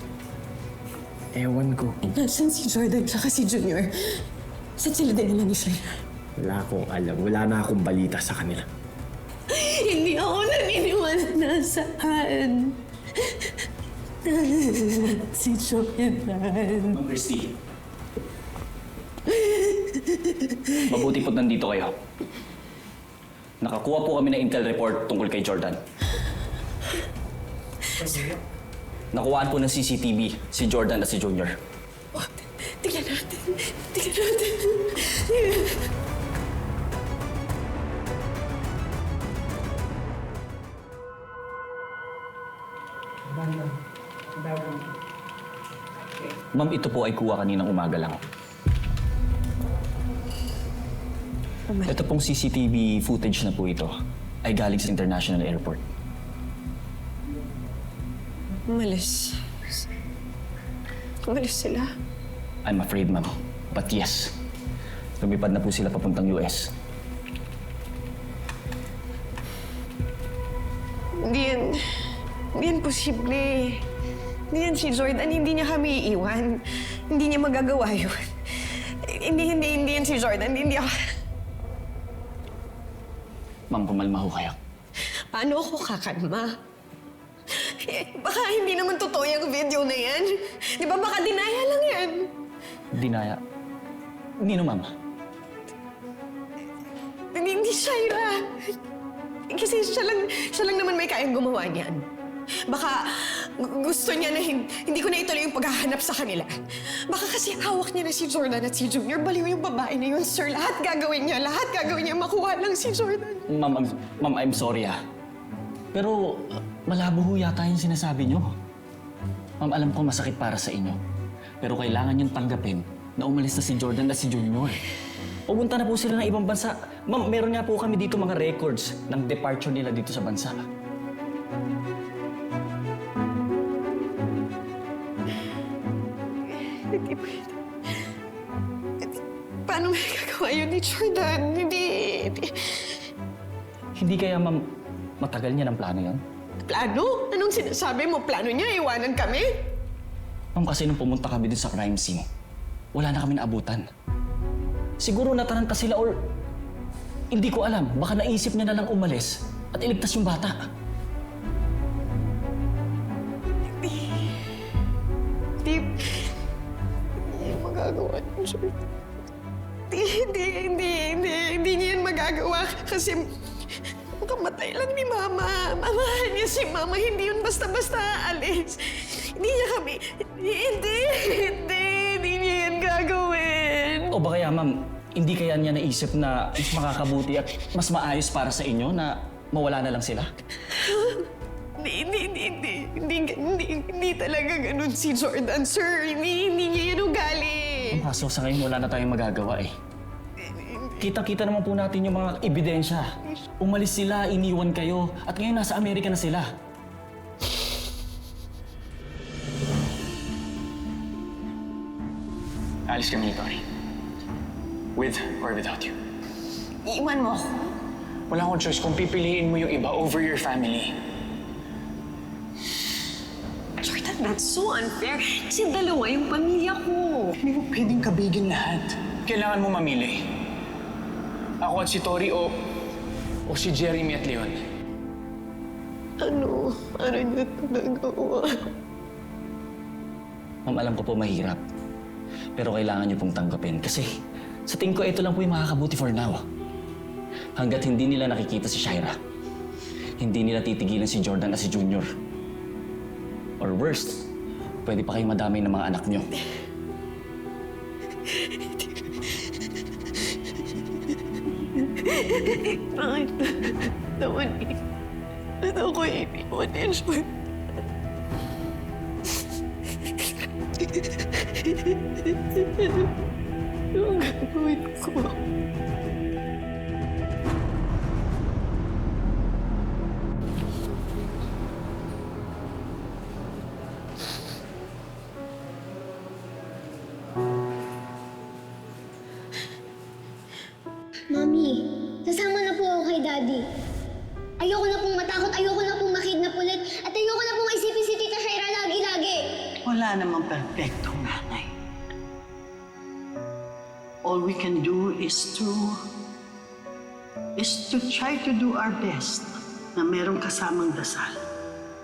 Ewan ko. Nasaan si Jordan tsaka si Junior? Saan sila dinala ni Shaira? Wala akong alam. Wala na akong balita sa kanila. Hindi ako naniniwala na saan. Si Jordan. Ma'am Christy. Mabuti po't nandito kayo. Nakakuha po kami ng intel report tungkol kay Jordan. Nakuhaan po ng CCTV si Jordan at si Junior. Tingnan natin. Tingnan natin. Ma'am, ito po ay kuha kaninang umaga lang. Ito pong CCTV footage na po ito ay galing sa International Airport. Umalis. Umalis sila. I'm afraid, ma'am. But yes, lumipad na po sila papuntang US. Hindi yan posible. Hindi yan si Jordan. Hindi niya kami iiwan. Hindi niya magagawa yun. Hindi yan si Jordan. Hindi ako... Ma'am, kumalma ho kayo. Paano ako kakalma? Baka hindi naman totoo yung video na yan. Di ba baka dinaya lang yan? Dinaya. Nino, ma'am? Hindi Shaira. Kasi siya lang naman may kayang gumawa niyan. Baka gusto niya na hindi ko na ituloy yung paghahanap sa kanila. Baka kasi hawak niya na si Jordan at si Junior. Baliw yung babae na yun, sir. Lahat gagawin niya makuha lang si Jordan. Ma'am, I'm sorry Pero malabo ho yata yung sinasabi niyo. Ma'am, alam ko masakit para sa inyo. Pero kailangan niyong tanggapin na umalis na si Jordan at si Junior. Pupunta na po sila ng ibang bansa. Ma'am, meron nga po kami dito mga records ng departure nila dito sa bansa. Paano may gagawa yun ni Jordan? Hindi kaya, ma'am, matagal niya ng plano yan? Plano? Anong sinasabi mo? Plano niya? Iwanan kami? Ma'am, kasi nung pumunta kami dun sa crime scene, wala na kami naabutan. Siguro nataranta sila or hindi ko alam. Baka naisip niya na lang umalis at iligtas yung bata. Hindi magagawa yun, Jordan. Hindi niya yan magagawa kasi makamatay lang ni Mama. Mamahan niya si Mama. Hindi yun basta-basta aalis. Hindi niya kami... Hindi niya yan gagawin. O ba kaya, ma'am, hindi kaya niya naisip na mas makakabuti at mas maayos para sa inyo na mawala na lang sila? Hindi talaga ganun si Jordan, sir. Hindi niya yan ugali. Ang kaso sa ngayon, wala na tayong magagawa eh. Kita-kita naman po natin yung mga ebidensya. Umalis sila, iniwan kayo, at ngayon nasa Amerika na sila. Alis kami ni Tony. With or without you. Iiwan mo ako. Wala akong choice kung pipiliin mo yung iba over your family. Jordan, that's so unfair. Kasi dalawa yung pamilya ko. Hindi mo pwedeng kabigin lahat. Kailangan mo mamili. Ako at si Tori o si Jeremy at Leon. Paano niyo ito nagawa? Ma'am, alam ko po mahirap. Pero kailangan niyo pong tanggapin kasi sa tingin ko ito lang po yung makakabuti for now. Hanggat hindi nila nakikita si Shaira, hindi nila titigilan si Jordan at si Junior. Or worst, pwede pa kayong madamay ng mga anak niyo. Bakit naman ano ko iniwan ni Jordan? Anong gagawin ko? Mami, sasama na po ako kay Daddy. Ayoko na pong matakot, ayoko na pong makidnap ulit, at ayoko na pong isipin si Tita Shaira lagi-lagi. Wala namang perfectong nanay. All we can do is to try to do our best na merong kasamang dasal.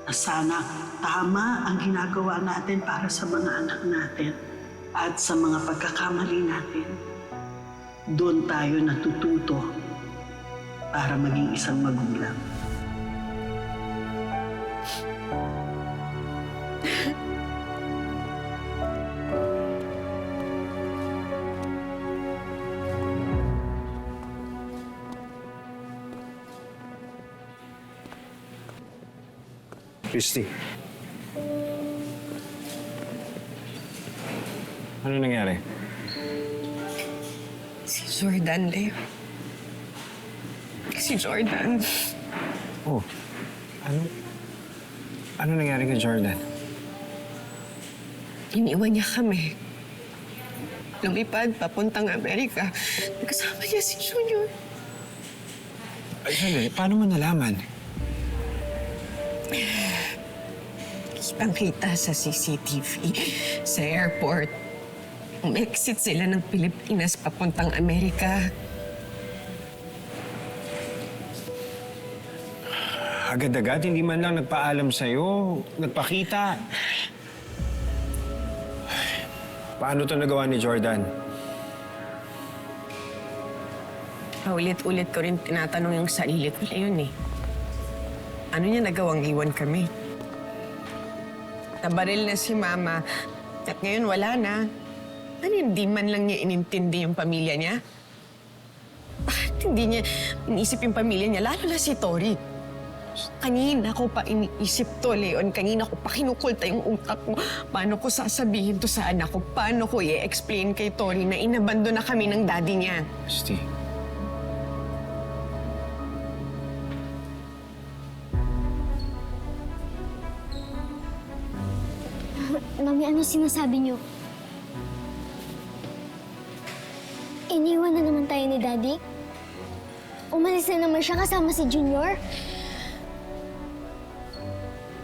Na sana tama ang ginagawa natin para sa mga anak natin at sa mga pagkakamali natin. Doon tayo natututo para maging isang magulang. Christy. Ano nangyari? Si Jordan, Leo. Si Jordan. Oh, ano nangyari kay Jordan? Iniwan niya kami. Lumipad papuntang Amerika. Kasama niya si Junior. Ay, sandali. Paano mo nalaman? Kitang-kita sa CCTV sa airport. Umexit sila ng Pilipinas papuntang Amerika. Agad-agad, hindi man lang nagpaalam sa'yo, nagpakita. Paano ito nagawa ni Jordan? Paulit-ulit ko rin tinatanong yung sarili ko ngayon eh. Ano niya nagawang iwan kami? Nabaril na si Mama at ngayon wala na. Ano hindi man lang niya inintindi yung pamilya niya? Bakit hindi niya inisip yung pamilya niya, lalo na si Tori? Kanina ko pa iniisip to, Leon. Kanina ko pa kinukulta yung utak mo. Paano ko sasabihin to sa anak ko? Paano ko i-explain kay Tori na inabando na kami ng daddy niya? Christy. Mami, ano sinasabi niyo? Iniwan na naman tayo ni Daddy? Umalis na naman siya kasama si Junior?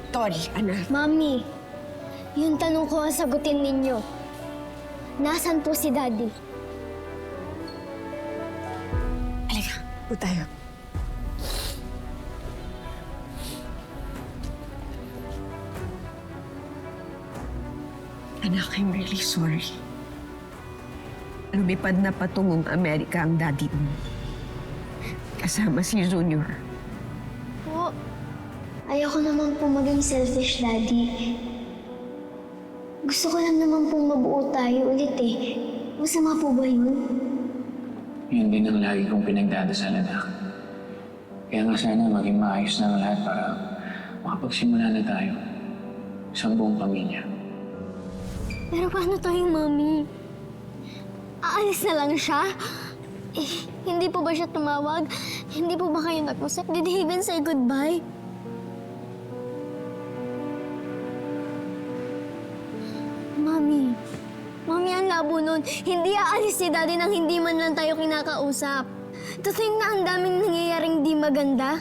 Tori, anak. Mami, yung tanong ko ang sagutin ninyo. Nasaan po si Daddy? Halika, po tayo. Anak, I'm really sorry. Lumipad na patungong Amerika ang daddy mo. Kasama si Junior. Po, ayoko naman po maging selfish, Daddy. Gusto ko lang naman po mabuo tayo ulit eh. Masama po ba yun? Yun din ang lagi kong pinagdadasal, anak. Kaya nga sana maging maayos na ang lahat para makapagsimula na tayo sa buong pamilya. Pero paano tayo, Mami? Aalis na lang siya? Eh, hindi po ba siya tumawag? Hindi po ba kayo nag-usap? Did he even say goodbye? Mami, ang labo nun. Hindi aalis si Daddy nang hindi man lang tayo kinakausap. To think na ang daming nangyayaring di maganda.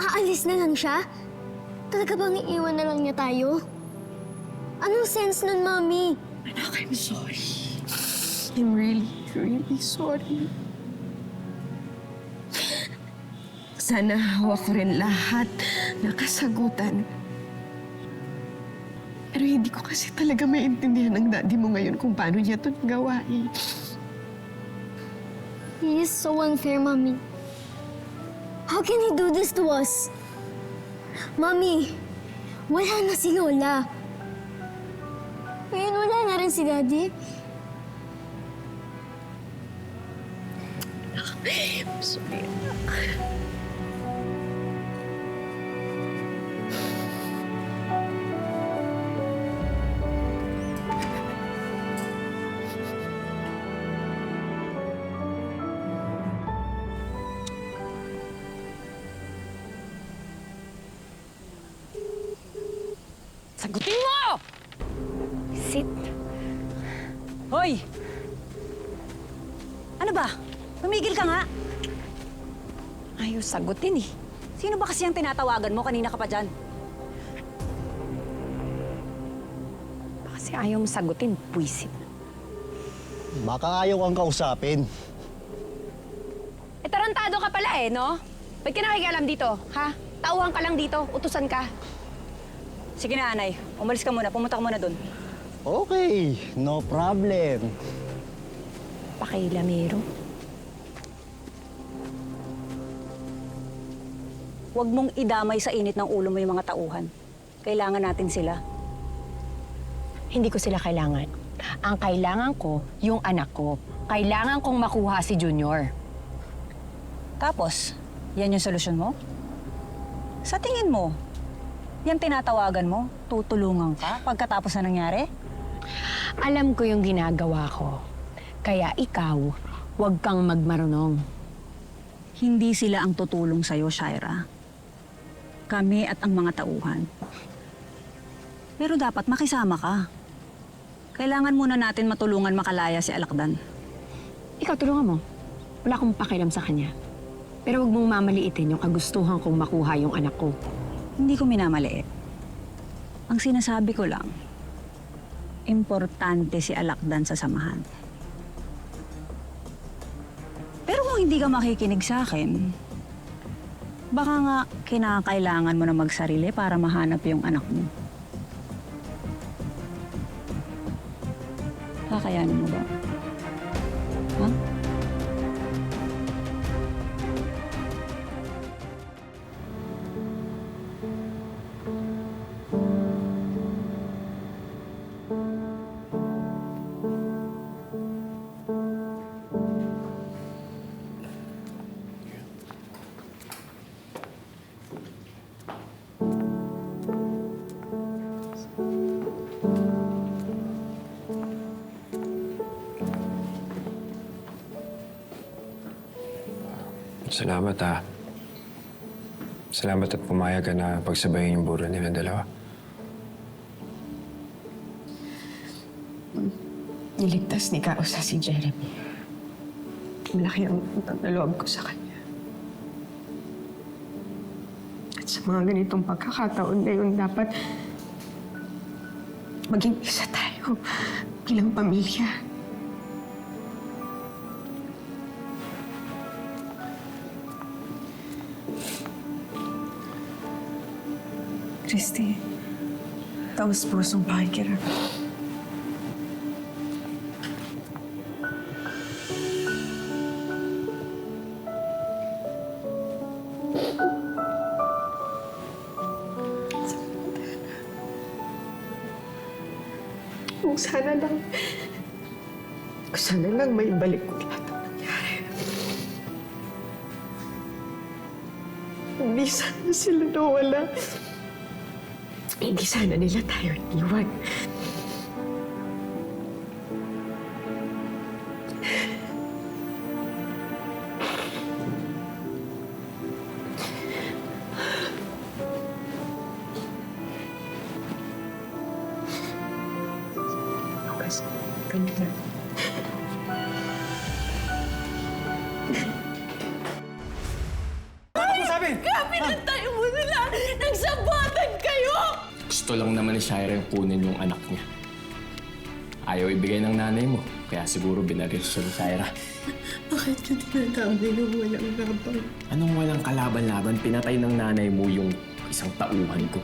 Aalis na lang siya? Talaga bang iiwan na lang niya tayo? Anong sense nun, Mami? Anak, I'm sorry. I'm really, really sorry. Sana hawak ko rin lahat na kasagutan. Pero hindi ko kasi talaga maintindihan ng daddy mo ngayon kung paano niya ito nagawa eh. He is so unfair, Mami. How can he do this to us? Mami, wala na si Lola. Ngayon wala na rin si Daddy. I'm sorry, anak. Sagutin mo! Sit. Hoy! Ano ba? Tumigil ka nga. Ayaw sagutin eh. Sino ba kasi ang tinatawagan mo? Kanina ka pa dyan. Kasi ayaw mo sagutin, puwisit. Baka ayaw kang kausapin. Eh, tarantado ka pala eh, no? Ba't ka nakikialam dito, ha? Tauhan ka lang dito, utusan ka. Sige na, Anay. Umalis ka muna. Pumunta ka muna dun. Okay, no problem. Pakilamero. Huwag mong idamay sa init ng ulo mo yung mga tauhan. Kailangan natin sila. Hindi ko sila kailangan. Ang kailangan ko, yung anak ko. Kailangan kong makuha si Junior. Tapos, yan yung solusyon mo? Sa tingin mo, yan tinatawagan mo, tutulungan ka pagkatapos na nangyari? Alam ko yung ginagawa ko. Kaya ikaw, huwag kang magmarunong. Hindi sila ang tutulong sa'yo, Shaira. Kami at ang mga tauhan. Pero dapat makisama ka. Kailangan muna natin matulungan makalaya si Alakdan. Ikaw, tulungan mo. Wala akong pakialam sa kanya. Pero huwag mong mamaliitin yung kagustuhan kong makuha yung anak ko. Hindi ko minamaliit. Ang sinasabi ko lang, importante si Alakdan sa samahan. Pero kung hindi ka makikinig sa akin, baka nga kinakailangan mo na magsarili para mahanap yung anak mo. Kakayanin mo ba? Ha? Salamat ha. Salamat at pumayag ka na pagsabayin yung buro nila dalawa. Niligtas ni Kausa si Jeremy. Malaki ang utang na loob ko sa kanya. At sa mga ganitong pagkakataon na yun, dapat maging isa tayo bilang pamilya. Christy, taos pusong pakikiram. Kung sana lang may balik ko lahat ang nangyari. Hindi sana sila nawala. Hindi sana nila tayo iniwan. Lucas, ganda. Kapitan tayo mo nila! Nagsabatan kayo! Gusto lang naman ni Shaira yung kunin yung anak niya. Ayaw ibigay ng nanay mo, kaya siguro binaril siya ni Shaira. Bakit ka tinatawag ng walang laban? Anong walang kalaban-laban? Pinatay ng nanay mo yung isang tauhan ko.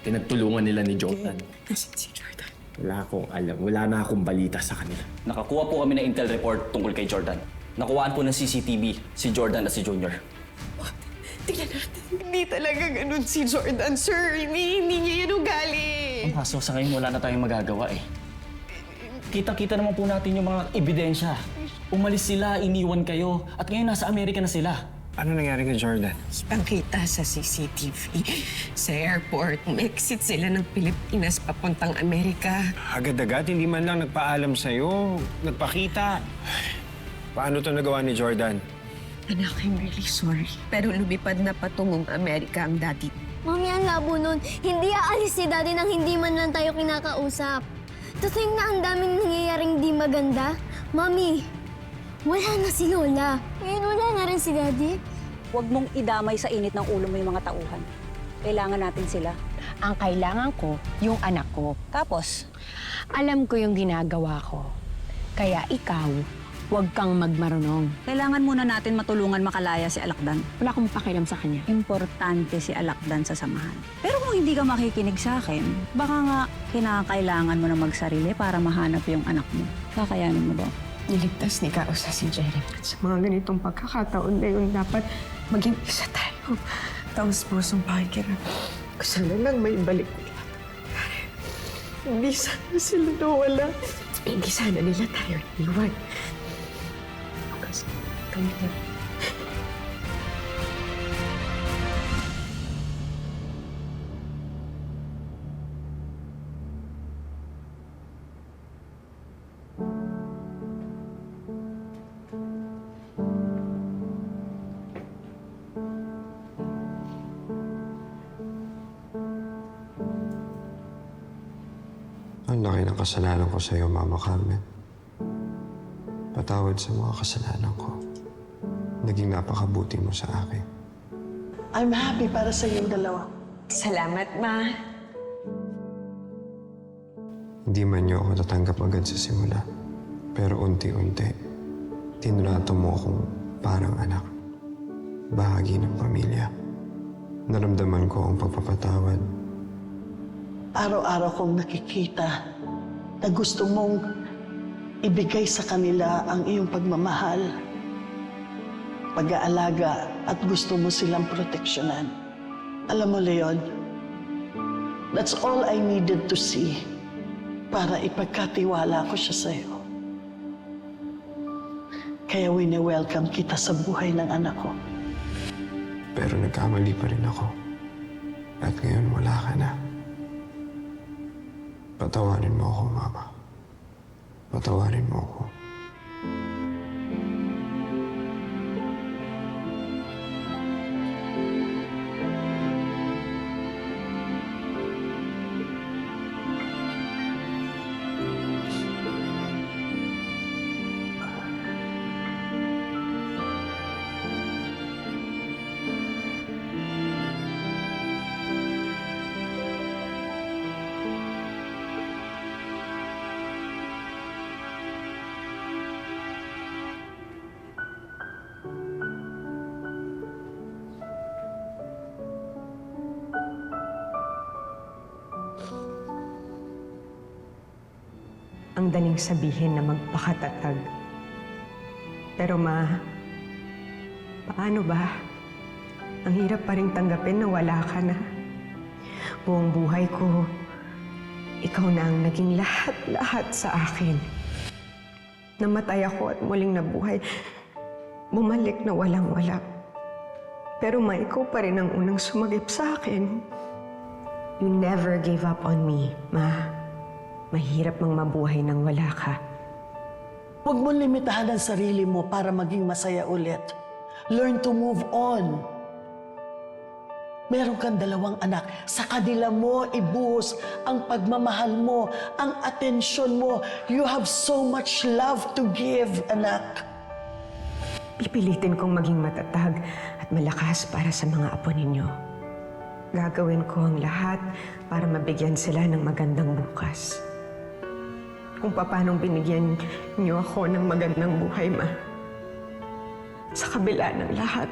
Pinagtulungan nila ni Jordan. Nasaan si Jordan? Wala akong alam. Wala na akong balita sa kanila. Nakakuha po kami ng intel report tungkol kay Jordan. Nakuhaan po ng CCTV si Jordan at si Junior. Tingnan natin. Hindi talaga ganun si Jordan, sir. Hindi niya yan ugali. Ang kaso sa ngayon wala na tayong magagawa eh. Kita-kita naman po natin yung mga ebidensya. Umalis sila, iniwan kayo, at ngayon nasa Amerika na sila. Ano nangyari kay Jordan? Kitang-kita sa CCTV. Sa airport, exit sila ng Pilipinas papuntang Amerika. Agad-agad, hindi man lang nagpaalam sa'yo, nagpakita. Paano to nagawa ni Jordan? Anak, I'm really sorry. Pero lumipad na patungong Amerika ang daddy. Mami, ang labo nun. Hindi aalis si Daddy nang hindi man lang tayo kinakausap. Tutuwing na ang daming nangyayaring di maganda. Mami, wala na si Lola. Ngayon wala na rin si Daddy. Huwag mong idamay sa init ng ulo mo yung mga tauhan. Kailangan natin sila. Ang kailangan ko, yung anak ko. Tapos, alam ko yung ginagawa ko. Kaya ikaw, huwag kang magmarunong. Kailangan muna natin matulungan makalaya si Alakdan. Wala akong pakialam sa kanya. Importante si Alakdan sa samahan. Pero kung hindi ka makikinig sa akin, baka nga kinakailangan mo na magsarili para mahanap yung anak mo. Kakayanin mo ba? Niligtas ni Kausa si Jeremy. At sa mga ganitong pagkakataon na yun, dapat maging isa tayo. Taos pusong pakikiram. Sana lang may balik ko lahat ang nangyari. Hindi sana sila nawala. Hindi sana nila tayo iniwan. Lucas, ganda. Ang laki ng kasalanan ko sa'yo, Mama Carmen. Patawad sa mga kasalanan ko. Naging napakabuti mo sa akin. I'm happy para sa iyong dalawa. Salamat, Ma. Hindi man niyo ako tatanggap agad sa simula. Pero unti-unti, tinrato mo akong parang anak. Bahagi ng pamilya. Naramdaman ko ang pagpapatawad. Araw-araw kong nakikita na gusto mong ibigay sa kanila ang iyong pagmamahal, pag-aalaga at gusto mo silang proteksyonan. Alam mo, Leon, that's all I needed to see para ipagkatiwala ko siya sa'yo. Kaya wini-welcome kita sa buhay ng anak ko. Pero nagkamali pa rin ako. At ngayon wala ka na. Patawarin mo ako, Mama. Patawarin mo ako. Ang daling sabihin na magpakatatag. Pero Ma, paano ba? Ang hirap pa rin tanggapin na wala ka na. Buong buhay ko, ikaw na ang naging lahat-lahat sa akin. Namatay ako at muling nabuhay. Bumalik na walang-wala. Pero Ma, ikaw pa rin ang unang sumagip sa akin. You never gave up on me, Ma. Mahirap mang mabuhay nang wala ka. Huwag mo limitahan ang sarili mo para maging masaya ulit. Learn to move on. Meron kang 2 anak. Sa kanila mo ibuhos ang pagmamahal mo, ang atensyon mo. You have so much love to give, anak. Pipilitin kong maging matatag at malakas para sa mga apo ninyo. Gagawin ko ang lahat para mabigyan sila ng magandang bukas. Kung paanong binigyan niyo ako ng magandang buhay, Ma. Sa kabila ng lahat.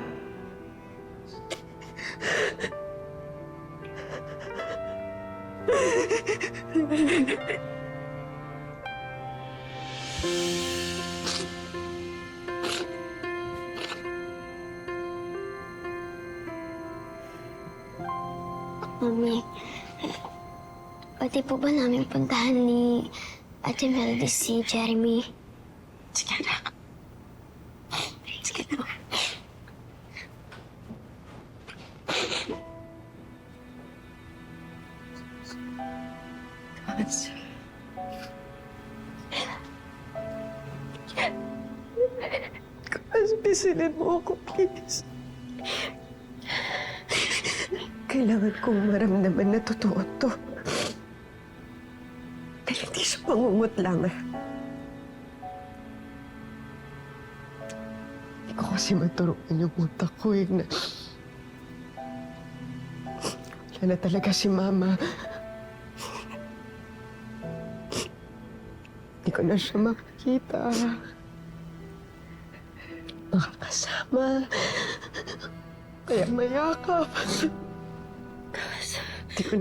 Mami, pwede po ba namin puntahan ni Ate Melody si Jeremy? Sige na. Sige na. Pisilin mo ako, please. Kailangan kong maramdaman na totoo to. Dahil hindi sa pangungot lang. Hindi ko kasi maturuan yung utak ko na wala na talaga si Mama. Hindi ko na siya makikita. Makakasama. Kaya mayakap. Hindi ko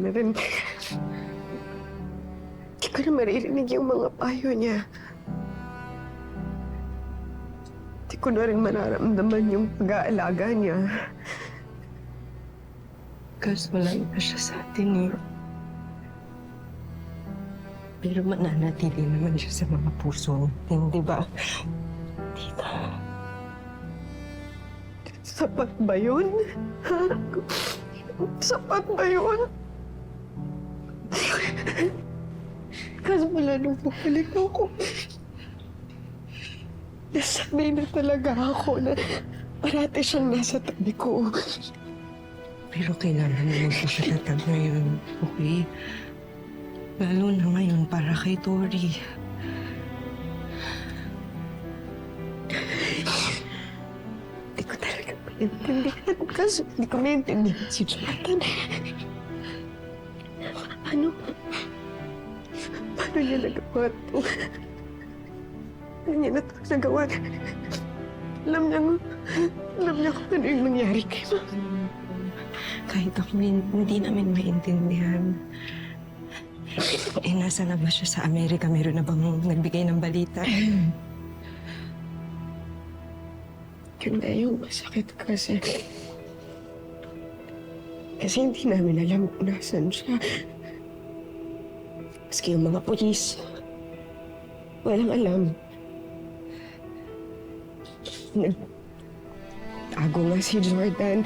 na maririnig yung mga payo niya. Hindi ko na rin mararamdaman yung pag-aalaga niya. Kasi malayo na siya sa atin eh. Pero mananatili naman siya sa mga puso. Hindi ba? Tita. Sapat ba yun? Ha? Sapat ba yun? Kasi wala nung bumalik ako. Nasanay na talaga ako na parati siyang nasa tabi ko. Pero kailangan naman ko siya tatag ngayon, okay? Lalo na ngayon para kay Tori. Hindi ko talaga maintindihan kasi hindi ko maintindihan si Jonathan. Paano niya nagawa ito? Paano niya na ito nagawa? Alam niya kung ano yung nangyari kay Mama. Kahit ako hindi namin maintindihan. Nasa na ba siya sa Amerika? Meron na bang nagbigay ng balita? Yun na yung masakit kasi. Kasi hindi namin alam kung nasan siya. Maski yung mga pulis. Walang alam. Nagtago nga si Jordan.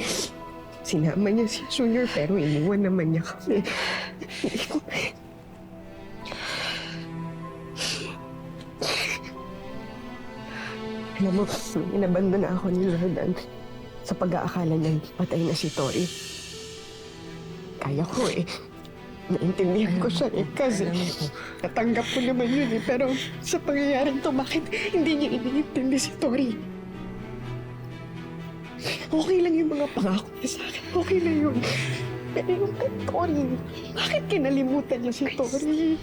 Sinama niya si Junior pero iniwan naman niya kami. Hindi ko... Alam mo, inabandon na ako ni Jordan sa pag-aakala niya patay na si Tori. Kaya ko eh. Naintindihan ko siya eh kasi natanggap ko naman yun eh. Pero sa pangyayaring to, bakit hindi niya iniintindi si Tori? Okay lang yung mga pangako niya sa akin. Okay na yun. Pero yung kay Tori, bakit kinalimutan niya si Tori?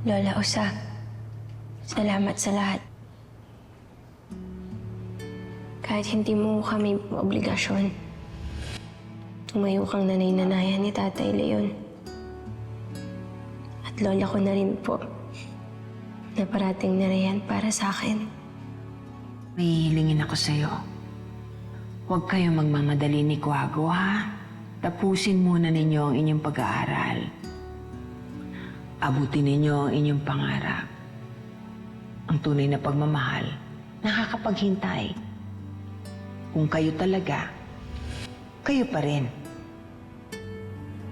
Lola Osa, salamat sa lahat. Kahit hindi mo kami obligasyon, tumayo kang nanay-nanayan ni Tatay Leon. At lola ko na rin po, na parating na riyan para sa akin. May hilingin ako sa'yo. Huwag kayo magmamadali ni Kuwago, ha? Tapusin muna ninyo ang inyong pag-aaral. Abutin ninyo ang inyong pangarap. Ang tunay na pagmamahal, nakakapaghintay. Kung kayo talaga, kayo pa rin.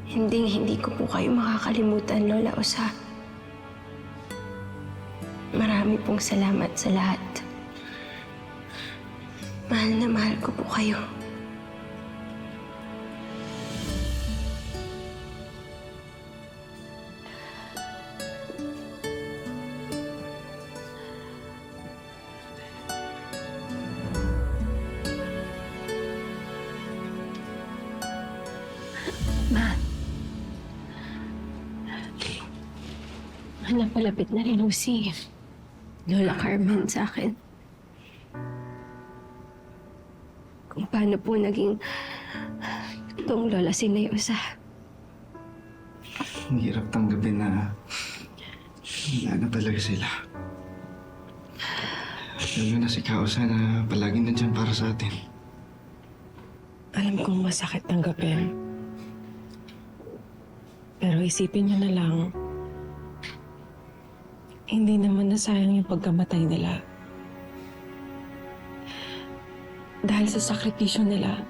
Hindi ko po kayo makakalimutan, Lola Osa. Marami pong salamat sa lahat. Mahal na mahal ko po kayo. Ma. Napalapit na rin si Lola Carmen sa akin. Kung paano po naging itong Lola Sinayusa. Ang hirap tanggapin na wala na talaga sila. Lalo na si Kausa na palaging nandyan para sa atin. Alam kong masakit tanggapin. Pero isipin niyo na lang, hindi naman nasayang yung pagkamatay nila. Dahil sa sakripisyo nila,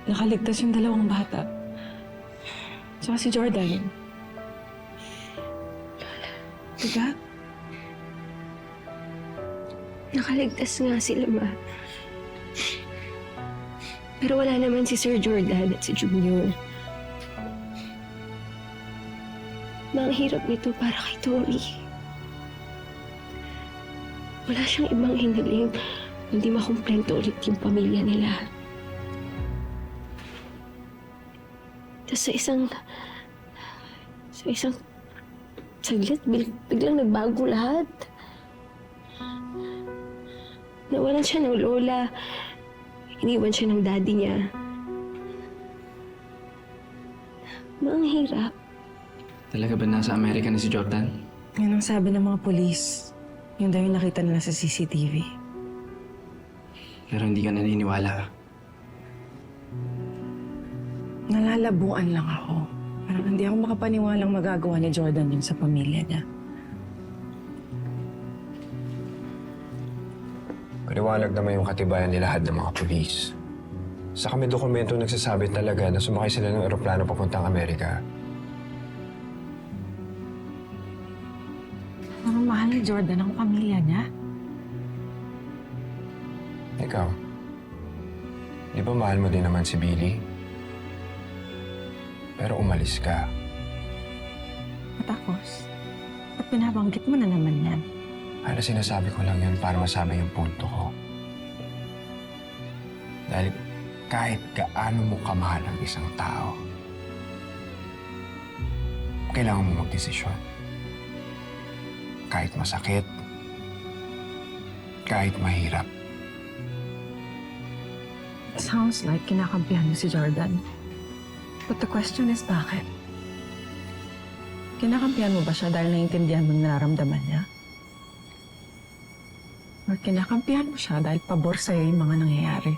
nakaligtas yung dalawang bata. Tsaka si Jordan. Diba? Nakaligtas nga sila, Ma. Pero wala naman si Sir Jordan at si Junior. Ma, ang hirap nito para kay Tori. Wala siyang ibang hiniling hindi makumplento ulit yung pamilya nila. Tapos sa isang saglit, biglang nagbago lahat. Nawalan siya ng lola. Iniwan siya ng daddy niya. Ma, ang hirap. Talaga ba nasa Amerika na si Jordan? Yan ang sabi ng mga polis. Yun daw yung nakita nila sa CCTV. Pero hindi ka naniniwala. Nalalabuan lang ako. Parang hindi ako makapaniwalang magagawa ni Jordan yun sa pamilya niya. Paliwanag naman yung katibayan ni lahat ng mga pulis. Sa kami dokumento nagsasabi talaga na sumakay sila ng eroplano papuntang Amerika. Parang mahal ni Jordan ang pamilya niya. Ikaw, di ba mahal mo din naman si Billy? Pero umalis ka. Matapos, at pinabanggit mo na naman yan. Ano sinasabi ko lang yun para masabi yung punto ko. Dahil kahit gaano mo kamahal ang isang tao, kailangan mo magdesisyon. Kahit masakit, kahit mahirap. Sounds like kinakampihan mo si Jordan. But the question is, bakit? Kinakampihan mo ba siya dahil naiintindihan mo ang nararamdaman niya? Or kinakampihan mo siya dahil pabor sa'yo yung mga nangyayari?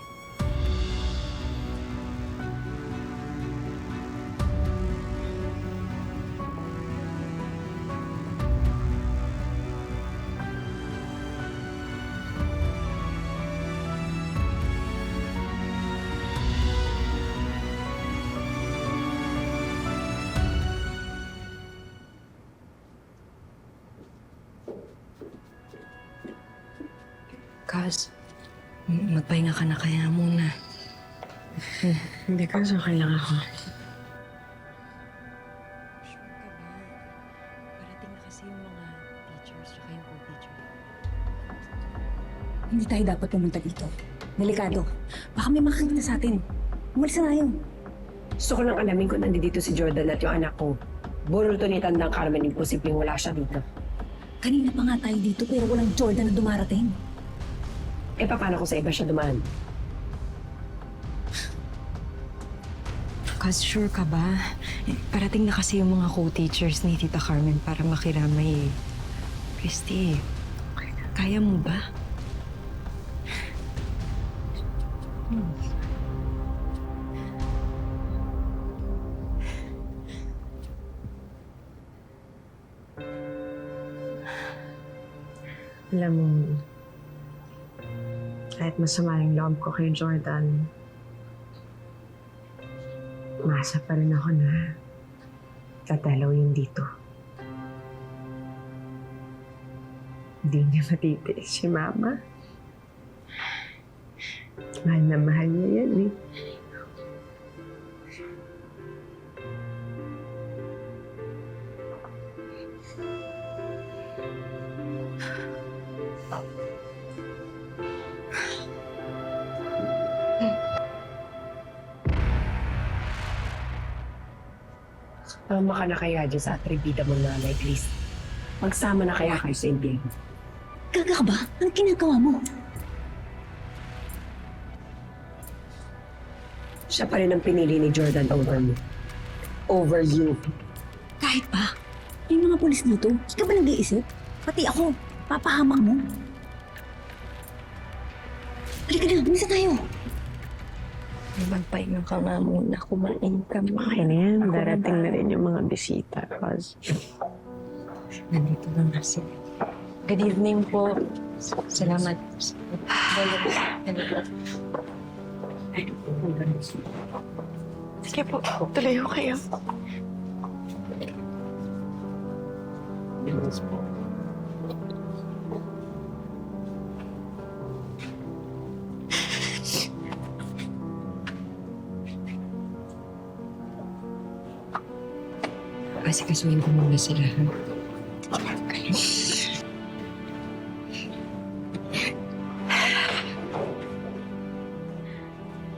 Kaz, magpahinga ka na kaya muna. Hindi, Kaz, okay lang ako. Parating na kasi yung mga teachers at yung co-teacher. Hindi tayo dapat pumunta dito. Delikado. Baka may makakita sa atin. Umalis na tayo. Gusto ko lang alamin kung nandito si Jordan at yung anak ko. Burol to ni Tandang Carmen, imposibleng wala siya dito. Kanina pa nga tayo dito pero walang Jordan na dumarating. Eh, paano kung sa iba siya dumaan? Cause sure ka ba? Parating na kasi yung mga co-teachers ni Tita Carmen para makiramay eh. Christy, kaya mo ba? Alam mo, kahit masama yung loob ko kay Jordan, umasa pa rin ako na tatalaw yun dito. Hindi niya matitiis si Mama. Mahal na mahal niya yan eh. Tama ka na kaya dyan sa atribida mong nanay, Chris. Magsama na kaya kayo sa impyerno. Gaga ka ba? Anong ginagawa mo? Siya pa rin ang pinili ni Jordan over me. Over you. Kahit pa. Yung mga pulis dito, hindi ka ba nag-iisip? Pati ako, papahamak mo. Halika na, bisa tayo. Magpahinga ka nga muna, kumain ka muna. Okay na yan, darating na rin yung mga bisita. Cause nandito na nga sila. Good evening po. Salamat. Sige po, tuloy ko kayo. Kasi kasuhin ko muna sila.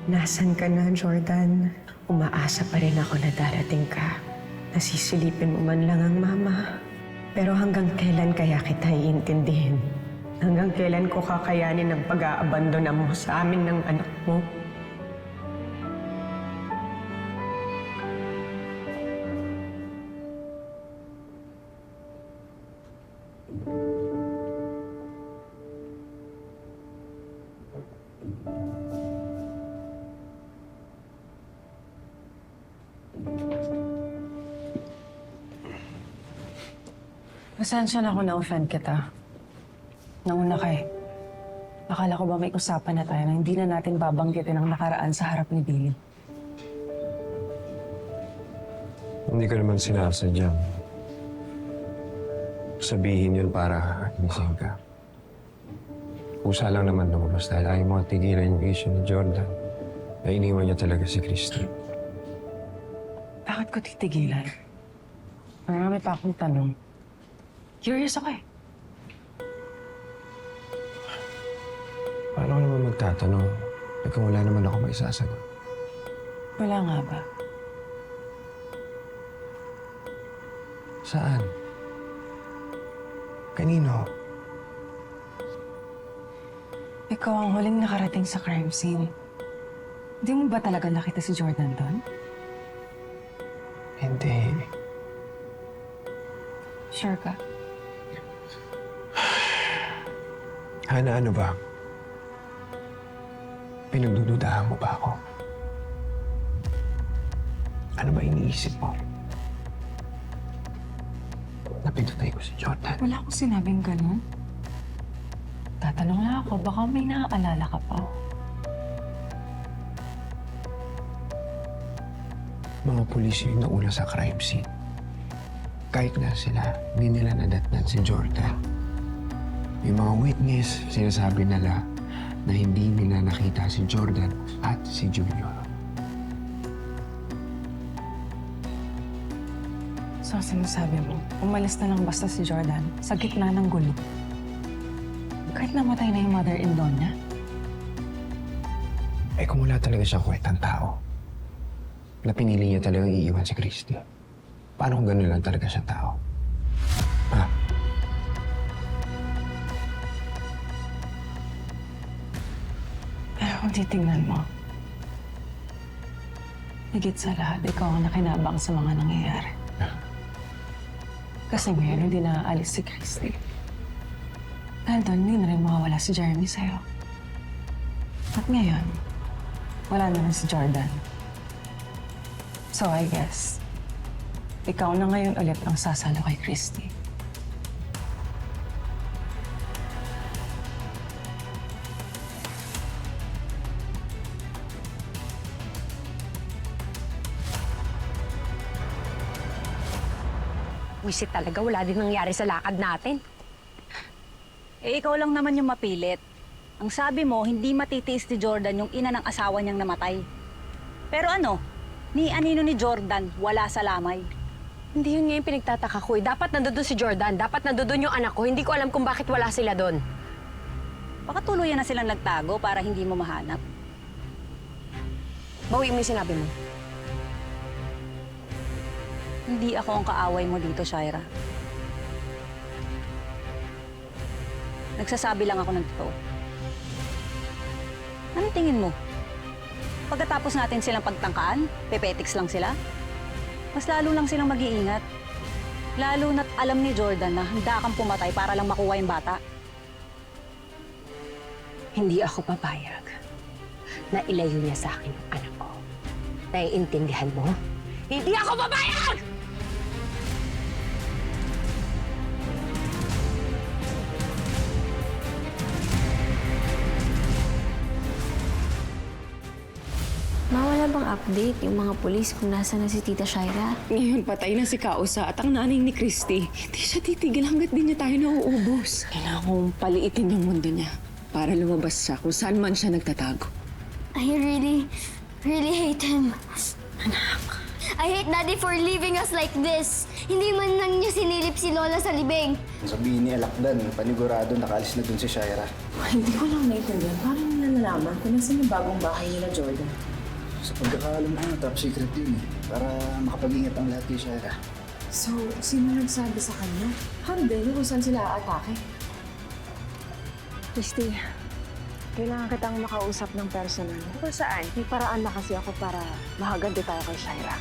Nasaan ka na, Jordan? Umaasa pa rin ako na darating ka. Nasisilipin mo man lang ang Mama. Pero hanggang kailan kaya kita iintindihin? Hanggang kailan ko kakayanin ang pag-aabandona mo sa amin ng anak mo? Pasensya na ako na-offend kita. Nauna ka eh. Akala ko ba may usapan na tayo na hindi na natin babanggitin ang nakaraan sa harap ni Billy. Hindi ko naman sinasadyang sabihin yun para inisin ka. Kusa lang naman lumabas dahil ayaw mo tigilan yung issue ni Jordan na iniwan niya talaga si Christy. Bakit ko titigilan? Marami pa akong tanong. Curious ako eh. Paano ka naman magtatanong? Kung wala naman ako may sasagot. Wala nga ba? Saan? Kanino? Ikaw ang huling nakarating sa crime scene. Hindi mo ba talaga nakita si Jordan doon? Hindi. Sure ka? Hana, ano ba? Pinagdududahan mo ba ako? Ano ba iniisip mo? Napindutay ko si Jordan. Wala akong sinabing ganun. Tatanong lang ako, baka may naaalala ka pa. Mga pulis yung nauna sa crime scene. Kahit nga sila, hindi nila nadatnan si Jordan. Yung mga witness, sinasabi nila na hindi nila nakita si Jordan at si Junior. So, sinasabi mo, umalis na lang basta si Jordan sa gitna ng gulo. Kahit namatay na yung mother-in-law niya. Eh kung wala talaga siyang kwentang tao, na pinili niya talagang iiwan si Christy. Paano kung gano'n lang talaga siya tao? Ha? Pero kung titignan mo, higit sa lahat, ikaw ang nakinabang sa mga nangyayari. Kasi ngayon, hindi naaalis si Christy. Dahil doon, hindi na rin mawawala si Jeremy sa'yo. At ngayon, wala na rin si Jordan. So I guess, ikaw na ngayon ulit ang sasalo kay Christy. Wisit talaga, wala din nangyari sa lakad natin. Eh, ikaw lang naman yung mapilit. Ang sabi mo, hindi matitiis ni Jordan yung ina ng asawa niyang namatay. Pero ano, ni anino ni Jordan, wala sa lamay. Hindi yun nga yung pinagtataka ko eh. Dapat nandoon si Jordan, dapat nandoon yung anak ko. Hindi ko alam kung bakit wala sila doon. Baka tuluyan na silang nagtago para hindi mo mahanap. Bawi mo yung sinabi mo. Hindi ako ang kaaway mo dito, Shaira. Nagsasabi lang ako ng totoo. Anong tingin mo? Pagkatapos natin silang pagtangkaan, pepetics lang sila? Mas lalo lang silang mag-iingat. Lalo na't alam ni Jordan na handa kang pumatay para lang makuha yung bata. Hindi ako papayag na ilayo niya sa akin yung anak ko. Naiintindihan mo? Hindi ako papayag! Ma, wala bang update yung mga pulis kung nasa na si Tita Shaira? Ngayon, patay na si Kausa at ang nanay ni Christy. Hindi siya titigil hanggat di niya tayo nauubos. Kailangan kong paliitin yung mundo niya para lumabas siya kung saan man siya nagtatago. I really hate him. Anak. I hate Daddy for leaving us like this. Hindi man lang niya sinilip si Lola sa libing. Sabihin ni Alakdan, panigurado nakaalis na dun si Shaira. Hindi ko lang naiintindihan. Parang nalalaman kung nasan yung bagong bahay nila, Jordan. Sa pagkakaalam ko, top secret yun eh. Para makapag-ingat ang lahat kay Shaira. So, sino nagsabi sa kanya? Handel kung saan sila aatake? Christy, kailangan kitang makausap ng personal. Kung saan? May paraan na kasi ako para makaganti tayo kay Shaira.